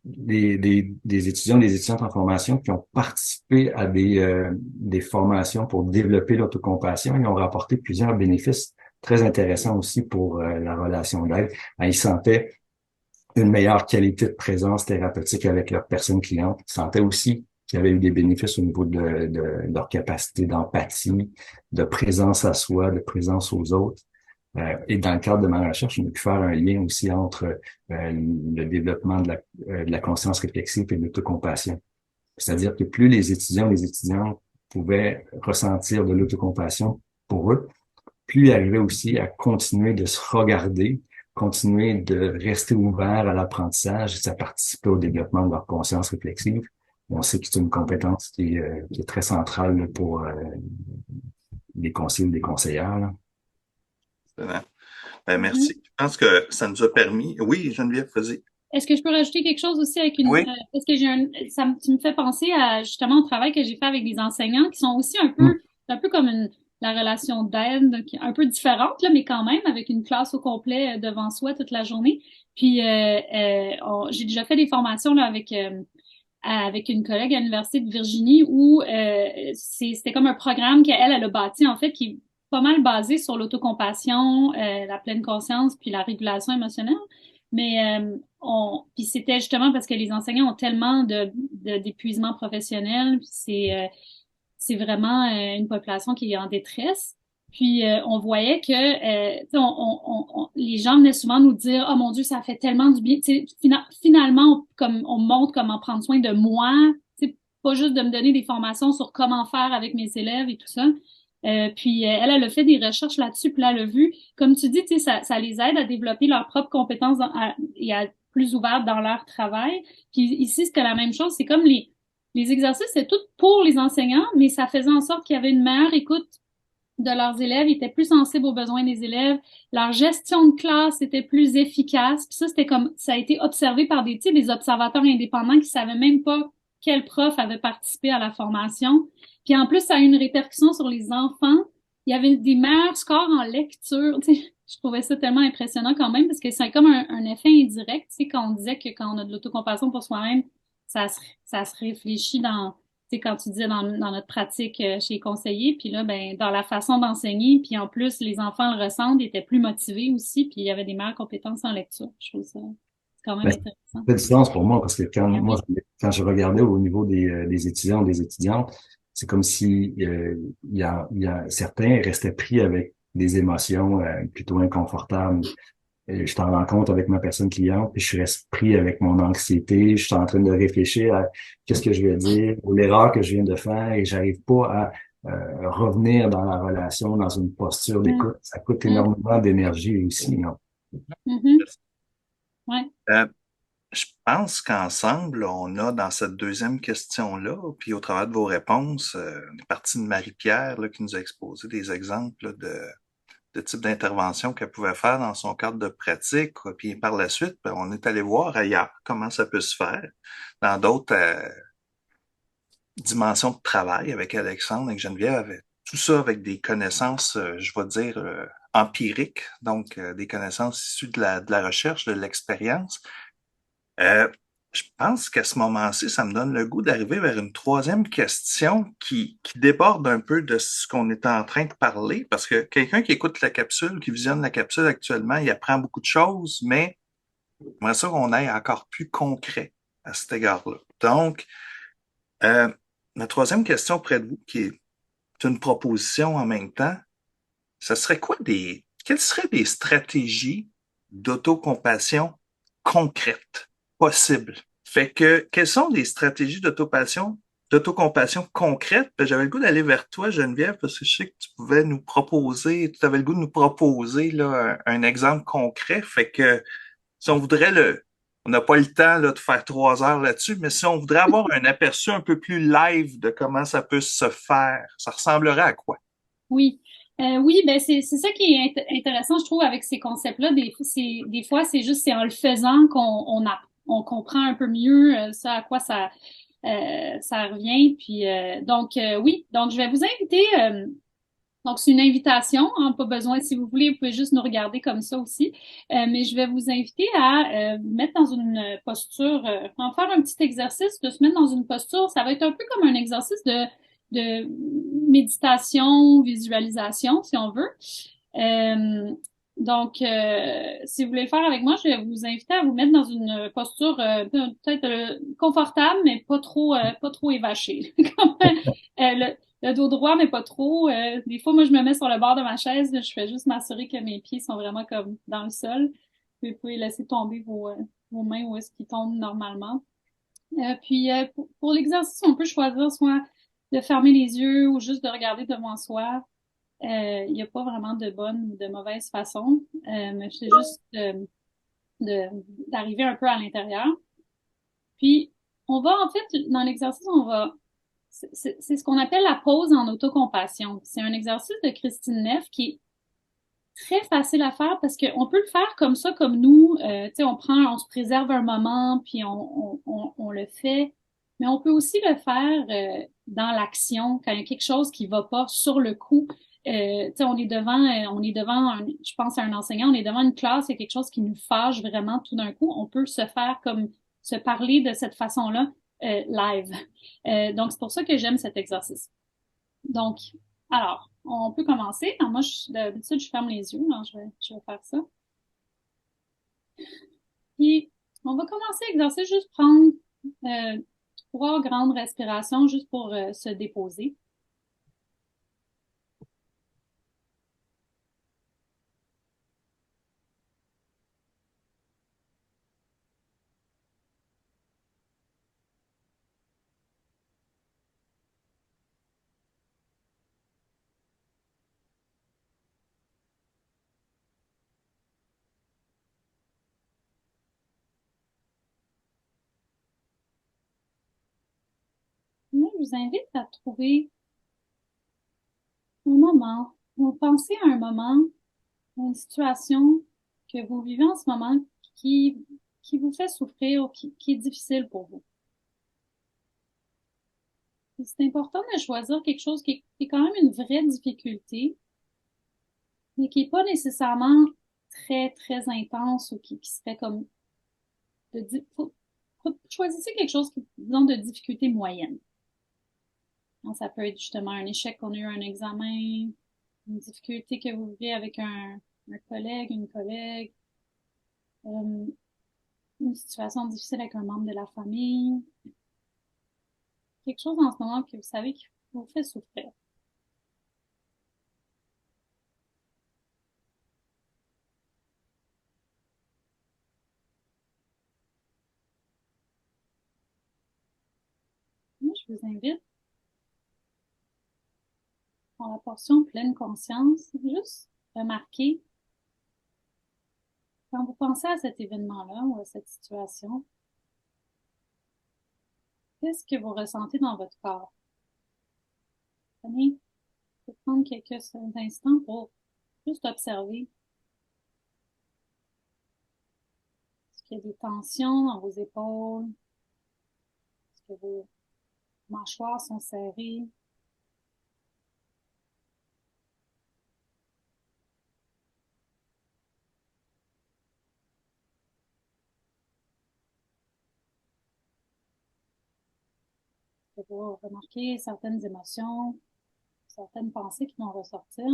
des étudiants, des étudiantes en formation qui ont participé à des formations pour développer l'autocompassion, ils ont rapporté plusieurs bénéfices très intéressants aussi pour la relation d'aide. Ils sentaient une meilleure qualité de présence thérapeutique avec leurs personnes clientes. Ils sentaient aussi qu'il y avait eu des bénéfices au niveau de leur capacité d'empathie, de présence à soi, de présence aux autres. Et dans le cadre de ma recherche, on a pu faire un lien aussi entre le développement de la conscience réflexive et de l'autocompassion. C'est-à-dire que plus les étudiants, les étudiantes pouvaient ressentir de l'autocompassion pour eux, plus ils arrivaient aussi à continuer de se regarder, continuer de rester ouverts à l'apprentissage et ça participait au développement de leur conscience réflexive. On sait que c'est une compétence qui est très centrale là, pour les conseillers ou les conseillères. Là. Ben, merci. Je pense que ça nous a permis. Oui, Geneviève, vas-y. Est-ce que je peux rajouter quelque chose aussi avec Oui. parce que tu me fais penser à justement au travail que j'ai fait avec des enseignants qui sont aussi un peu comme la relation d'aide qui est un peu différente là, mais quand même avec une classe au complet devant soi toute la journée. Puis j'ai déjà fait des formations là avec une collègue à l'Université de Virginie où c'était comme un programme qu'elle a bâti en fait qui est pas mal basé sur l'autocompassion, la pleine conscience puis la régulation émotionnelle. Mais puis c'était justement parce que les enseignants ont tellement d'épuisement professionnel, puis c'est vraiment une population qui est en détresse. Puis on voyait que les gens venaient souvent nous dire oh mon Dieu ça fait tellement du bien. Finalement comme on montre comment prendre soin de moi, pas juste de me donner des formations sur comment faire avec mes élèves et tout ça. Puis elle a fait des recherches là-dessus, puis là, elle a vu, comme tu dis, ça les aide à développer leurs propres compétences et à être plus ouvertes dans leur travail. Puis ici, c'était la même chose. C'est comme les exercices, c'est tout pour les enseignants, mais ça faisait en sorte qu'il y avait une meilleure écoute de leurs élèves, ils étaient plus sensibles aux besoins des élèves, leur gestion de classe était plus efficace. Puis ça, c'était comme ça a été observé par des observateurs indépendants qui savaient même pas quel prof avait participé à la formation. Puis en plus, ça a eu une répercussion sur les enfants. Il y avait des meilleurs scores en lecture. Je trouvais ça tellement impressionnant quand même parce que c'est comme un effet indirect. Quand on disait que quand on a de l'autocompassion pour soi-même, ça se réfléchit dans quand tu disais dans notre pratique chez les conseillers, puis là, ben, dans la façon d'enseigner, puis en plus, les enfants le ressentent, ils étaient plus motivés aussi, puis il y avait des meilleures compétences en lecture. Je trouve ça quand même Ben, ça intéressant. fait du sens pour moi parce que Ah oui. quand je regardais au niveau des étudiants, des étudiantes, c'est comme si certains restaient pris avec des émotions plutôt inconfortables. Et je t'en rends compte avec ma personne cliente, puis je reste pris avec mon anxiété, je suis en train de réfléchir à qu'est-ce que je vais dire, ou l'erreur que je viens de faire, et j'arrive pas à revenir dans la relation, dans une posture Mm, d'écoute. Ça coûte mm, énormément d'énergie aussi, non? mhm. Ouais. Euh, je pense qu'ensemble, on a dans cette deuxième question-là, puis au travers de vos réponses, une partie de Marie-Pierre là, qui nous a exposé des exemples là, de type d'intervention qu'elle pouvait faire dans son cadre de pratique. Quoi. Puis par la suite, ben, on est allé voir ailleurs comment ça peut se faire dans d'autres dimensions de travail avec Alexandre, avec Geneviève, avec tout ça avec des connaissances, je vais dire, empiriques, donc des connaissances issues de la recherche, de l'expérience. Euh, je pense qu'à ce moment-ci, ça me donne le goût d'arriver vers une troisième question qui déborde un peu de ce qu'on est en train de parler, parce que quelqu'un qui écoute la capsule, qui visionne la capsule actuellement, il apprend beaucoup de choses, mais j'aimerais ça qu'on aille encore plus concret à cet égard-là. Donc, euh, la troisième question près de vous, qui est une proposition en même temps, ce serait quelles seraient des stratégies d'autocompassion concrètes, possibles? Fait que, quelles sont les stratégies d'autocompassion concrètes? Ben, j'avais le goût d'aller vers toi, Geneviève, parce que je sais que tu avais le goût de nous proposer, là, un exemple concret. Fait que, si on voudrait on n'a pas le temps, là, de faire 3 heures là-dessus, mais si on voudrait avoir un aperçu un peu plus live de comment ça peut se faire, ça ressemblerait à quoi? Oui. Oui, ben c'est ça qui est intéressant, je trouve, avec ces concepts-là. Des fois, c'est en le faisant on comprend un peu mieux ça à quoi ça revient. Puis oui, donc je vais vous inviter. Donc c'est une invitation, hein, pas besoin. Si vous voulez, vous pouvez juste nous regarder comme ça aussi. Mais je vais vous inviter à vous mettre dans une posture, en faire un petit exercice de se mettre dans une posture. Ça va être un peu comme un exercice de méditation, visualisation, si on veut. Si vous voulez le faire avec moi, je vais vous inviter à vous mettre dans une posture peut-être confortable, mais pas trop évachée. Comme, le dos droit, mais pas trop. Des fois, moi, je me mets sur le bord de ma chaise, là, je fais juste m'assurer que mes pieds sont vraiment comme dans le sol. Vous pouvez laisser tomber vos mains où est-ce qu'ils tombent normalement. Pour l'exercice, on peut choisir soit de fermer les yeux ou juste de regarder devant soi. Il n'y a pas vraiment de bonne ou de mauvaise façon, mais c'est juste d'arriver un peu à l'intérieur. Puis, on va, en fait, dans l'exercice, c'est ce qu'on appelle la pause en autocompassion. C'est un exercice de Christine Neff qui est très facile à faire parce qu'on peut le faire comme ça, comme nous. Tu sais, on se préserve un moment, puis on le fait. Mais on peut aussi le faire dans l'action, quand il y a quelque chose qui va pas sur le coup. Tu sais, je pense à un enseignant, on est devant une classe, il y a quelque chose qui nous fâche vraiment tout d'un coup. On peut se faire comme se parler de cette façon-là live. Donc, c'est pour ça que j'aime cet exercice. Donc, alors, on peut commencer. Alors, moi, d'habitude, je ferme les yeux. Alors, je vais faire ça. Puis, on va commencer l'exercice, juste prendre 3 grandes respirations juste pour se déposer. vous invite à trouver un moment, ou penser à un moment, ou une situation que vous vivez en ce moment qui, qui vous fait souffrir ou qui est difficile pour vous. C'est important de choisir quelque chose qui est quand même une vraie difficulté, mais qui est pas nécessairement très, très intense ou qui serait comme choisissez quelque chose qui, disons, de difficulté moyenne. Donc, ça peut être justement un échec qu'on a eu à un examen, une difficulté que vous vivez avec un collègue, une collègue, euh, une situation difficile avec un membre de la famille, quelque chose en ce moment que vous savez qui vous fait souffrir. Moi, je vous invite, dans la portion pleine conscience, juste remarquer, quand vous pensez à cet événement-là ou à cette situation, qu'est-ce que vous ressentez dans votre corps? Prenez, prendre quelques instants pour juste observer. Est-ce qu'il y a des tensions dans vos épaules? Est-ce que vos mâchoires sont serrées? Est-ce que vous remarquez certaines émotions, certaines pensées qui vont ressortir?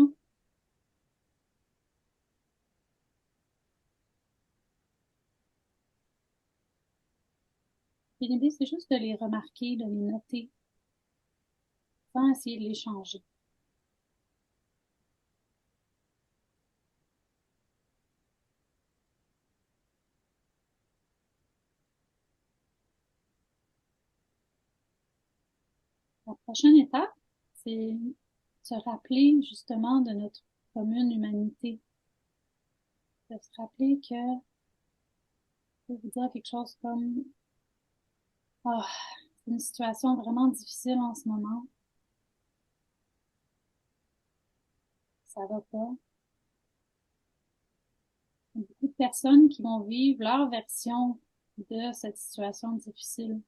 Et l'idée, c'est juste de les remarquer, de les noter, sans essayer de les changer. La prochaine étape, c'est se rappeler justement de notre commune humanité. De se rappeler que, je vais vous dire quelque chose comme, ah, c'est une situation vraiment difficile en ce moment. Ça va pas. Il y a beaucoup de personnes qui vont vivre leur version de cette situation difficile.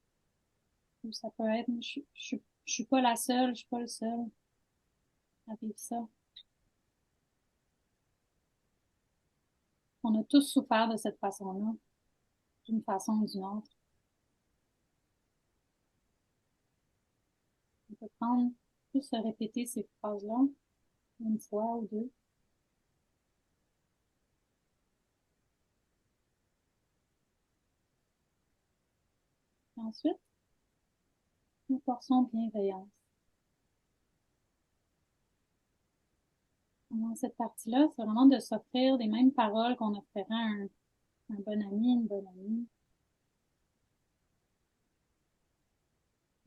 Ou ça peut être, je suis pas la seule, je suis pas le seul à vivre ça. On a tous souffert de cette façon-là, d'une façon ou d'une autre. On peut prendre, juste se répéter ces phrases-là, une fois ou deux. Et ensuite, une portion bienveillance. Dans cette partie-là, c'est vraiment de s'offrir les mêmes paroles qu'on offrirait à un bon ami, une bonne amie.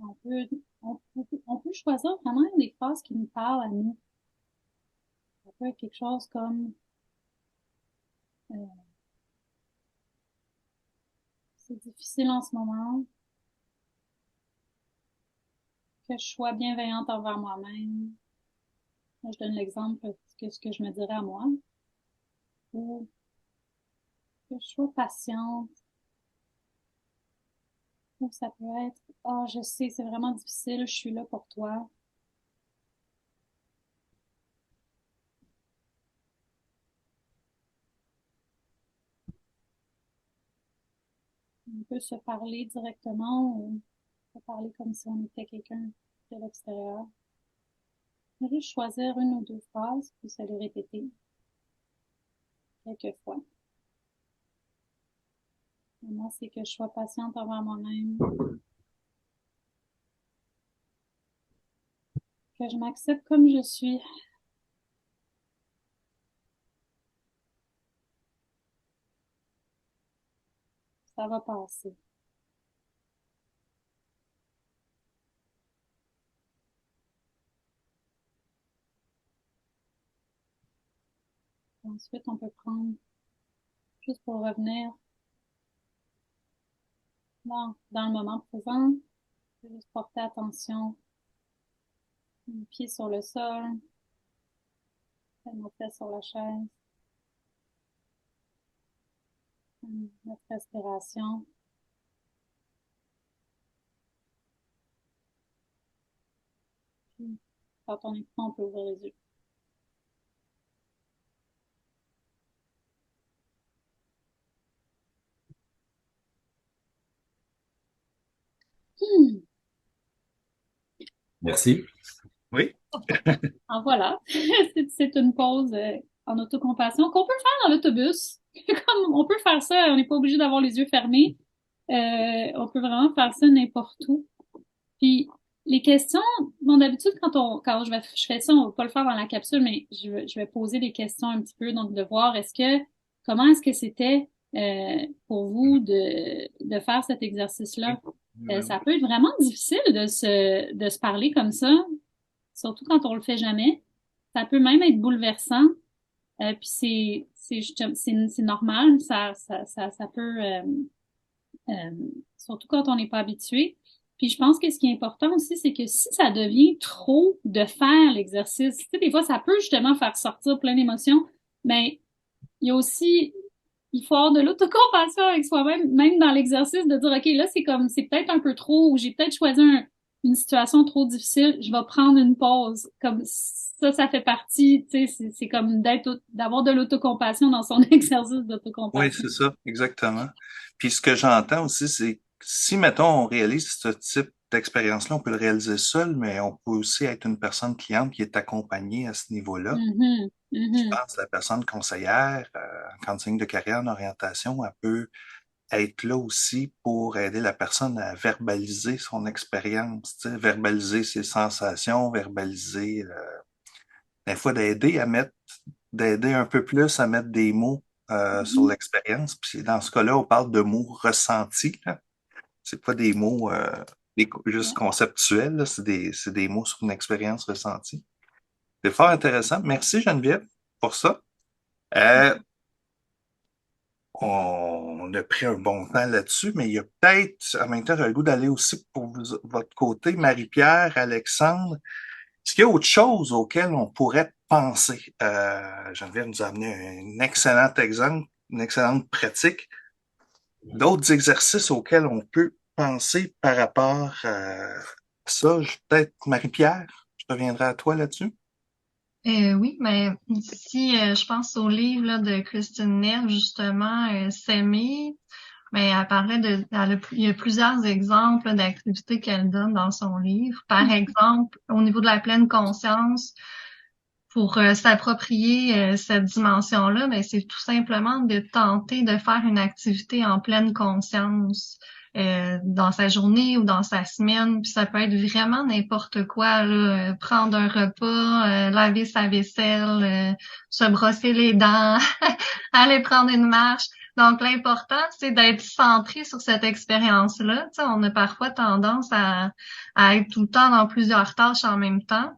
On peut, on peut choisir vraiment des phrases qui nous parlent à nous. Ça peut être quelque chose comme euh, c'est difficile en ce moment, que je sois bienveillante envers moi-même. Moi, je donne l'exemple de ce que je me dirais à moi. Ou que je sois patiente. Ou ça peut être, oh, je sais, c'est vraiment difficile, je suis là pour toi. On peut se parler directement ou se parler comme si on était quelqu'un de l'extérieur. Juste choisir une ou deux phrases, puis se les répéter quelques fois. Moi, c'est que je sois patiente envers moi-même, que je m'accepte comme je suis. Ça va passer. Ensuite, on peut prendre, juste pour revenir dans le moment présent, juste porter attention Les pieds sur le sol, nos fesses sur la chaise, notre respiration. Puis, quand on est prêt, on peut ouvrir les yeux. Merci. Oui. Alors voilà, c'est une pause en autocompassion qu'on peut faire dans l'autobus. Comme on peut faire ça, on n'est pas obligé d'avoir les yeux fermés. On peut vraiment faire ça n'importe où. Puis les questions, bon d'habitude quand je fais ça, on va pas le faire dans la capsule, mais je vais poser des questions un petit peu, donc de voir comment est-ce que c'était pour vous de faire cet exercice-là. Ça peut être vraiment difficile de se parler comme ça, surtout quand on le fait jamais. Ça peut même être bouleversant. Puis c'est normal, ça peut euh, surtout quand on n'est pas habitué. Puis je pense que ce qui est important aussi, c'est que si ça devient trop de faire l'exercice, tu sais, des fois, ça peut justement faire sortir plein d'émotions, mais il y a aussi, il faut avoir de l'autocompassion avec soi-même, même dans l'exercice, de dire, OK, là, c'est peut-être un peu trop, ou j'ai peut-être choisi une situation trop difficile, je vais prendre une pause. Comme ça fait partie, tu sais, c'est comme d'avoir de l'autocompassion dans son exercice Oui, d'autocompassion. c'est ça, exactement. Puis ce que j'entends aussi, c'est que si, mettons, on réalise ce type d'expérience-là, on peut le réaliser seul, mais on peut aussi être une personne cliente qui est accompagnée à ce niveau-là. Mhm, Je mhm, pense que la personne conseillère en counseling de carrière, en orientation, elle peut être là aussi pour aider la personne à verbaliser son expérience, tu sais, verbaliser ses sensations, verbaliser, des fois d'aider un peu plus à mettre des mots sur mhm. l'expérience. Puis dans ce cas-là, on parle de mots ressentis, là. C'est pas des mots juste Ouais. conceptuels, là. C'est des mots sur une expérience ressentie. C'est fort intéressant. Merci Geneviève pour ça. Euh, on a pris un bon temps là-dessus, mais il y a peut-être, en même temps, j'aurais le goût d'aller aussi pour votre côté, Marie-Pierre, Alexandre. Est-ce qu'il y a autre chose auquel on pourrait penser? Geneviève nous a amené un excellent exemple, une excellente pratique. D'autres exercices auxquels on peut penser par rapport à ça? Peut-être Marie-Pierre, je reviendrai à toi là-dessus. Oui, mais si je pense au livre là, de Christine Neff, justement, S'aimer, mais elle parlait il y a plusieurs exemples là, d'activités qu'elle donne dans son livre. Par exemple, au niveau de la pleine conscience, pour s'approprier cette dimension-là, mais c'est tout simplement de tenter de faire une activité en pleine conscience dans sa journée ou dans sa semaine. Puis ça peut être vraiment n'importe quoi, là, prendre un repas, laver sa vaisselle, se brosser les dents, aller prendre une marche. Donc l'important, c'est d'être centré sur cette expérience-là. Tu sais, on a parfois tendance à être tout le temps dans plusieurs tâches en même temps.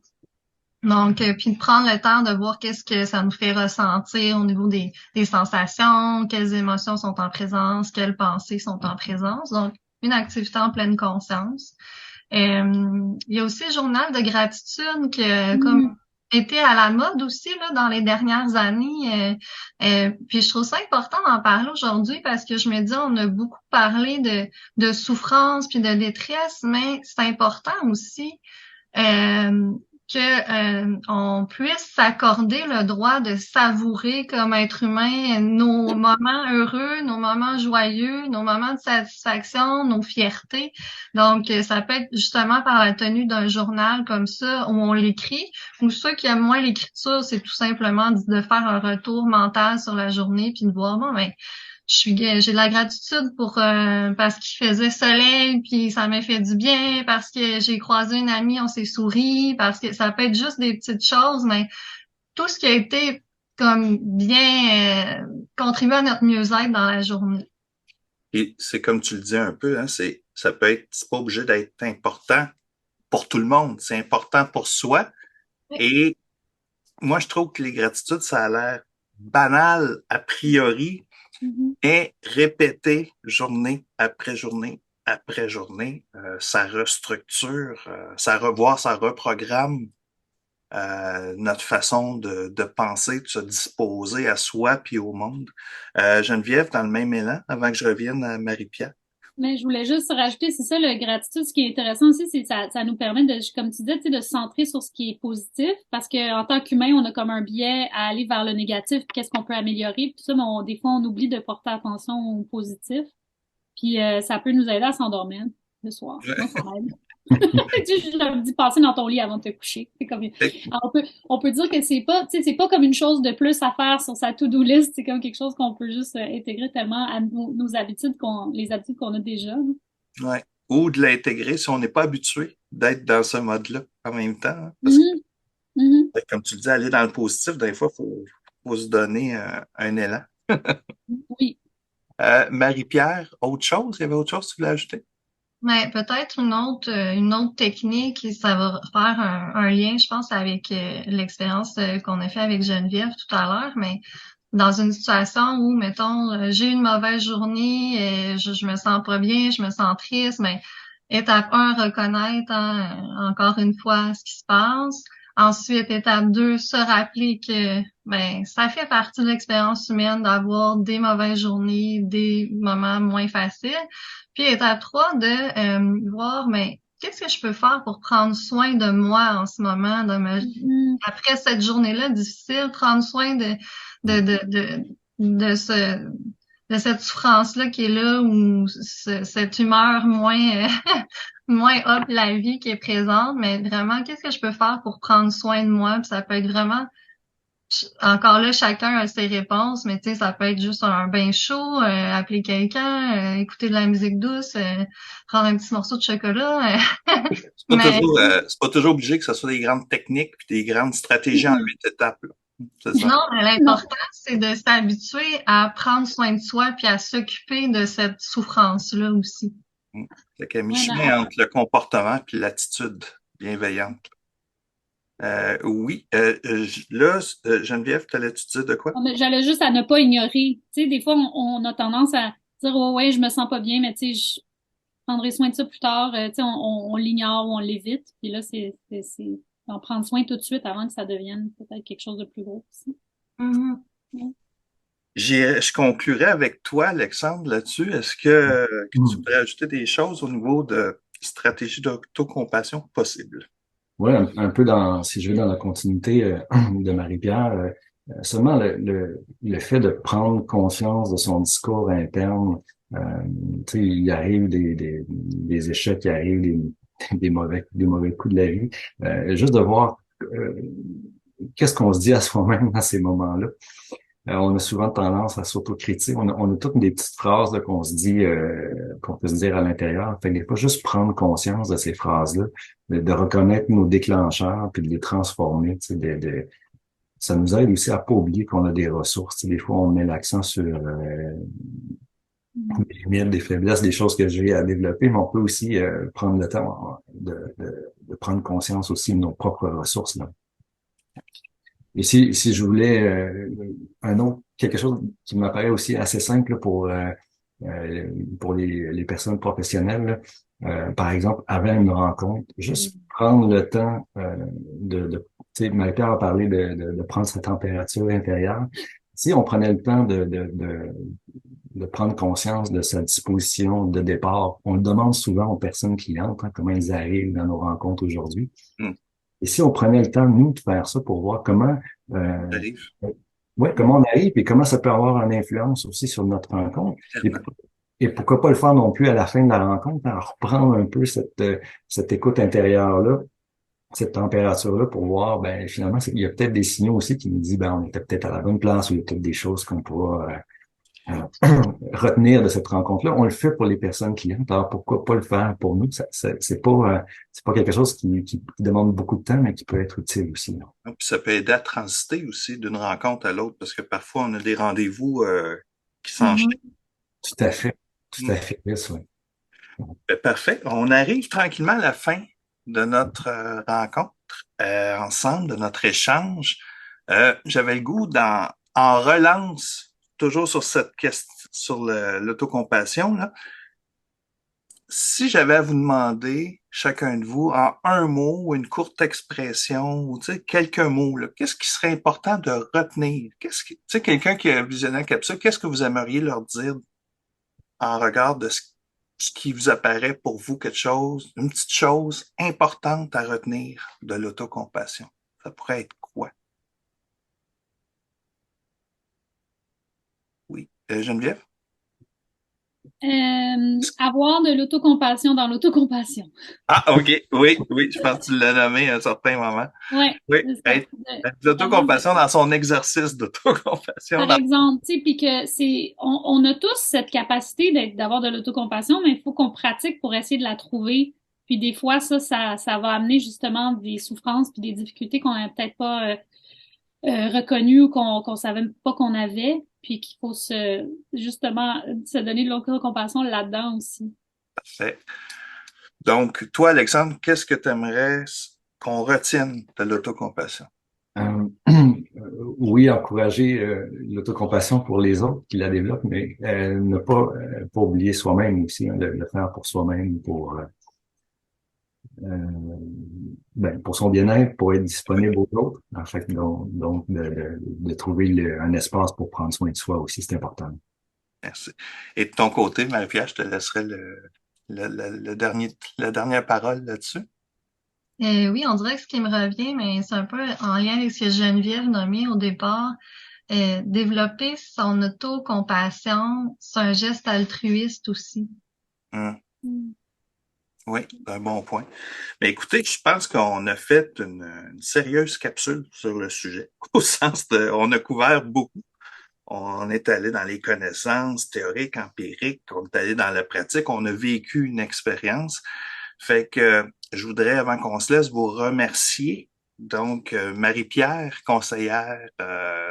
Donc, puis de prendre le temps de voir qu'est-ce que ça nous fait ressentir au niveau des sensations, quelles émotions sont en présence, quelles pensées sont en présence. Donc, une activité en pleine conscience. Il y a aussi le journal de gratitude qui comme Mhm. était à la mode aussi là dans les dernières années. Puis je trouve ça important d'en parler aujourd'hui parce que je me dis on a beaucoup parlé de souffrance puis de détresse, mais c'est important aussi euh, on puisse s'accorder le droit de savourer comme être humain nos moments heureux, nos moments joyeux, nos moments de satisfaction, nos fiertés. Donc, ça peut être justement par la tenue d'un journal comme ça où on l'écrit, ou ceux qui aiment moins l'écriture, c'est tout simplement de faire un retour mental sur la journée puis de voir, bon, ben, j'ai de la gratitude pour parce qu'il faisait soleil puis ça m'a fait du bien parce que j'ai croisé une amie, on s'est souri parce que ça peut être juste des petites choses mais tout ce qui a été comme bien contribué à notre mieux-être dans la journée. Et c'est comme tu le dis un peu, hein, ça peut être, c'est pas obligé d'être important pour tout le monde. C'est important pour soi. Oui. Et moi, je trouve que les gratitudes, ça a l'air banal a priori, Mhm. mais répété journée après journée, après journée, ça restructure, ça reprogramme notre façon de penser, de se disposer à soi puis au monde. Geneviève, dans le même élan, avant que je revienne à Marie-Pierre. Mais je voulais juste rajouter, c'est ça, le gratitude. Ce qui est intéressant aussi, c'est que ça nous permet de, comme tu disais, tu sais, de se centrer sur ce qui est positif, parce que en tant qu'humain, on a comme un biais à aller vers le négatif, puis qu'est-ce qu'on peut améliorer, puis tout ça, mais des fois, on oublie de porter attention au positif, puis ça peut nous aider à s'endormir le soir. Moi, ça m'aide. Tu sais, je leur dis, passer dans ton lit avant de te coucher. C'est comme, alors, on peut dire que tu sais, c'est pas comme une chose de plus à faire sur sa to-do list. C'est comme quelque chose qu'on peut juste intégrer tellement à nos habitudes les habitudes qu'on a déjà. Hein. Ouais. Ou de l'intégrer si on n'est pas habitué d'être dans ce mode-là en même temps. Hein. Parce que, comme tu le dis, aller dans le positif, des fois, faut se donner un élan. Oui. Marie-Pierre, autre chose? Il y avait autre chose que tu voulais ajouter? Mais peut-être une autre technique, et ça va faire un lien, je pense, avec l'expérience qu'on a fait avec Geneviève tout à l'heure, mais dans une situation où, mettons, j'ai eu une mauvaise journée, je me sens pas bien, je me sens triste, mais étape 1, reconnaître encore une fois ce qui se passe. Ensuite, étape 2, se rappeler que ben ça fait partie de l'expérience humaine d'avoir des mauvaises journées, des moments moins faciles. Puis étape 3, de voir mais qu'est-ce que je peux faire pour prendre soin de moi en ce moment, après cette journée-là difficile, prendre soin de, de, de, de ce, de cette souffrance-là qui est là ou cette humeur moins, moins up la vie qui est présente, mais vraiment, qu'est-ce que je peux faire pour prendre soin de moi? Puis ça peut être vraiment, encore là, chacun a ses réponses, mais tu sais, ça peut être juste un bain chaud, appeler quelqu'un, écouter de la musique douce, prendre un petit morceau de chocolat. C'est pas toujours obligé que ce soit des grandes techniques puis des grandes stratégies en 8 étapes. Là. C'est ça. Non, mais l'important, c'est de s'habituer à prendre soin de soi puis à s'occuper de cette souffrance-là aussi. Fait qu'à mi-chemin entre le comportement puis l'attitude bienveillante. Oui, là, Geneviève, t'allais-tu dire de quoi? J'allais juste à ne pas ignorer. Tu sais, des fois, on a tendance à dire, ouais, je me sens pas bien, mais tu sais, je prendrai soin de ça plus tard. Tu sais, on l'ignore ou on l'évite. Puis là, c'est d'en prendre soin tout de suite avant que ça devienne peut-être quelque chose de plus gros aussi. Mm-hmm. Ouais. Je conclurai avec toi, Alexandre, là-dessus. Est-ce que tu pourrais ajouter des choses au niveau de stratégie d'autocompassion possible? Oui, un peu si je vais dans la continuité de Marie-Pierre, seulement le fait de prendre conscience de son discours interne, tu sais, il arrive des échecs, il arrive des mauvais coups de la vie, juste de voir qu'est-ce qu'on se dit à soi-même dans ces moments-là. On a souvent tendance à s'autocritiquer. On a toutes des petites phrases là, qu'on se dit, qu'on peut se dire à l'intérieur. Fait que des fois, juste prendre conscience de ces phrases-là, de reconnaître nos déclencheurs, puis de les transformer. Tu sais, ça nous aide aussi à pas oublier qu'on a des ressources. Tu sais, des fois, on met l'accent sur des limites, des faiblesses, des choses que j'ai à développer, mais on peut aussi prendre le temps de prendre conscience aussi de nos propres ressources. Là. Et si je voulais quelque chose qui m'apparaît aussi assez simple là, pour les personnes professionnelles, là, par exemple, avant une rencontre, juste prendre le temps tu sais, Marie-Pierre a parlé de prendre sa température intérieure. Si on prenait le temps de prendre conscience de sa disposition de départ, on le demande souvent aux personnes clientes, hein, comment ils arrivent dans nos rencontres aujourd'hui. Et si on prenait le temps, nous, de faire ça pour voir comment comment on arrive et comment ça peut avoir une influence aussi sur notre rencontre. Et pourquoi pas le faire non plus à la fin de la rencontre, hein, reprendre un peu cette écoute intérieure-là, cette température-là pour voir, ben finalement, il y a peut-être des signaux aussi qui nous disent, ben on était peut-être à la bonne place ou il y a peut-être des choses qu'on pourra retenir de cette rencontre-là. On le fait pour les personnes clientes, alors pourquoi pas le faire pour nous? C'est pas quelque chose qui demande beaucoup de temps, mais qui peut être utile aussi. Puis ça peut aider à transiter aussi d'une rencontre à l'autre, parce que parfois on a des rendez-vous qui s'enchaînent. Tout à fait. Tout à fait, yes, oui. Parfait. On arrive tranquillement à la fin de notre rencontre ensemble, de notre échange. J'avais le goût en relance toujours sur cette question, sur l'autocompassion, là. si j'avais à vous demander, chacun de vous, en un mot ou une courte expression, ou tu sais, quelques mots, là, qu'est-ce qui serait important de retenir? Tu sais, quelqu'un qui a visionné la capsule, qu'est-ce que vous aimeriez leur dire en regard de ce qui vous apparaît pour vous quelque chose, une petite chose importante à retenir de l'autocompassion? Ça pourrait être quoi? Oui. Geneviève? Avoir de l'autocompassion dans l'autocompassion. Ah, OK. Oui, oui, je pense que tu l'as nommé à un certain moment. Ouais, Oui, c'est ça. être l'autocompassion dans son exercice d'autocompassion. Par exemple, tu sais, puis que on a tous cette capacité d'avoir de l'autocompassion, mais il faut qu'on pratique pour essayer de la trouver. Puis des fois, ça va amener justement des souffrances puis des difficultés qu'on n'avait peut-être pas reconnues ou qu'on savait pas qu'on avait, puis qu'il faut justement se donner de l'autocompassion là-dedans aussi. Parfait. Donc, toi, Alexandre, qu'est-ce que tu aimerais qu'on retienne de l'autocompassion? Oui, encourager l'autocompassion pour les autres qui la développent, mais ne pas oublier soi-même aussi, hein, le faire pour soi-même, pour son bien-être, pour être disponible aux autres. En fait, donc de trouver un espace pour prendre soin de soi aussi, c'est important. Merci. Et de ton côté, Marie-Pierre, je te laisserai la dernière parole là-dessus. Oui, on dirait que ce qui me revient, mais c'est un peu en lien avec ce que Geneviève nommait au départ. Développer son autocompassion, c'est un geste altruiste aussi. Hum. Mm. Oui, c'est un bon point. Mais écoutez, je pense qu'on a fait une sérieuse capsule sur le sujet, au sens de, on a couvert beaucoup. On est allé dans les connaissances théoriques, empiriques, on est allé dans la pratique, on a vécu une expérience. Fait que je voudrais, avant qu'on se laisse, vous remercier. Donc, Marie-Pierre, conseillère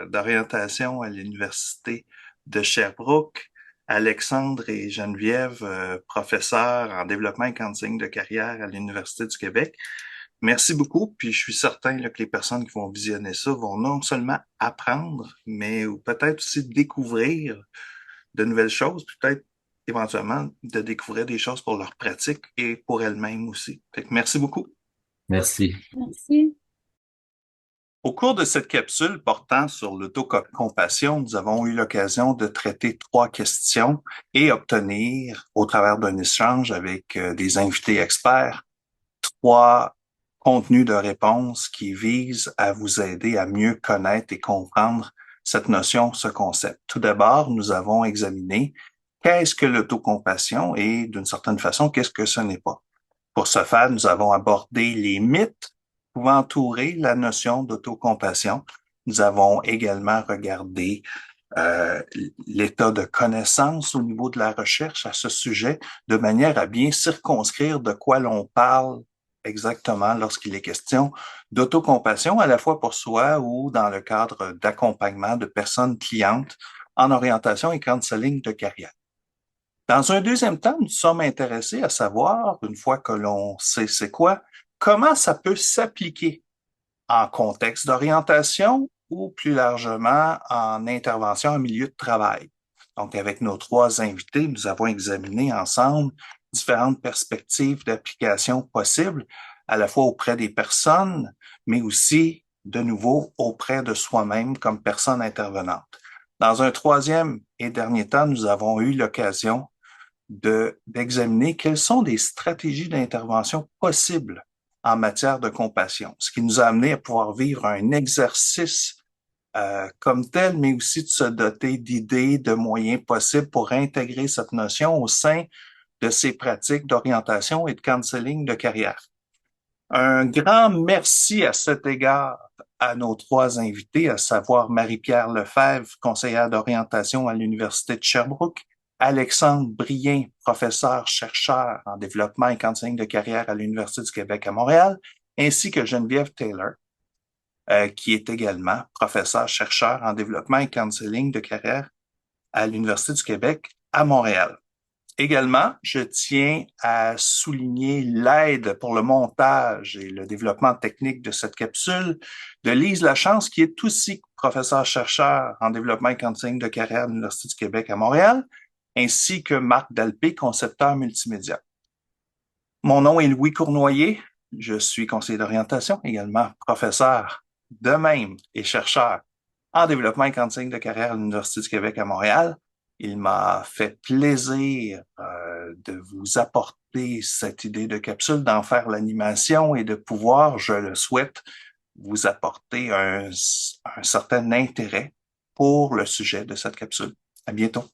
d'orientation à l'Université de Sherbrooke, Alexandre et Geneviève, professeurs en développement et counseling de carrière à l'Université du Québec. Merci beaucoup, puis je suis certain là, que les personnes qui vont visionner ça vont non seulement apprendre, mais ou peut-être aussi découvrir de nouvelles choses, puis peut-être éventuellement de découvrir des choses pour leur pratique et pour elles-mêmes aussi. Fait que merci beaucoup. Merci. Merci. Au cours de cette capsule portant sur l'autocompassion, nous avons eu l'occasion de traiter 3 questions et obtenir, au travers d'un échange avec des invités experts, 3 contenus de réponse qui visent à vous aider à mieux connaître et comprendre cette notion, ce concept. Tout d'abord, nous avons examiné qu'est-ce que l'autocompassion et, d'une certaine façon, qu'est-ce que ce n'est pas. Pour ce faire, nous avons abordé les mythes pouvant entourer la notion d'autocompassion. Nous avons également regardé l'état de connaissance au niveau de la recherche à ce sujet, de manière à bien circonscrire de quoi l'on parle exactement lorsqu'il est question d'autocompassion, à la fois pour soi ou dans le cadre d'accompagnement de personnes clientes en orientation et counseling de carrière. Dans un deuxième temps, nous sommes intéressés à savoir, une fois que l'on sait c'est quoi, comment ça peut s'appliquer en contexte d'orientation ou plus largement en intervention en milieu de travail. Donc, avec nos 3 invités, nous avons examiné ensemble différentes perspectives d'application possibles, à la fois auprès des personnes, mais aussi, de nouveau, auprès de soi-même comme personne intervenante. Dans un troisième et dernier temps, nous avons eu l'occasion d'examiner quelles sont des stratégies d'intervention possibles en matière de compassion, ce qui nous a amené à pouvoir vivre un exercice comme tel, mais aussi de se doter d'idées, de moyens possibles pour intégrer cette notion au sein de ces pratiques d'orientation et de counseling de carrière. Un grand merci à cet égard à nos 3 invités, à savoir Marie-Pierre Lefebvre, conseillère d'orientation à l'Université de Sherbrooke, Alexandre Brien, professeur-chercheur en développement et counseling de carrière à l'Université du Québec à Montréal, ainsi que Geneviève Taylor, qui est également professeur-chercheur en développement et counseling de carrière à l'Université du Québec à Montréal. Également, je tiens à souligner l'aide pour le montage et le développement technique de cette capsule de Lise Lachance, qui est aussi professeur-chercheur en développement et counseling de carrière à l'Université du Québec à Montréal, ainsi que Marc Dalpé, concepteur multimédia. Mon nom est Louis Cournoyer. Je suis conseiller d'orientation, également professeur de même et chercheur en développement et counseling de carrière à l'Université du Québec à Montréal. Il m'a fait plaisir de vous apporter cette idée de capsule, d'en faire l'animation et de pouvoir, je le souhaite, vous apporter un certain intérêt pour le sujet de cette capsule. À bientôt.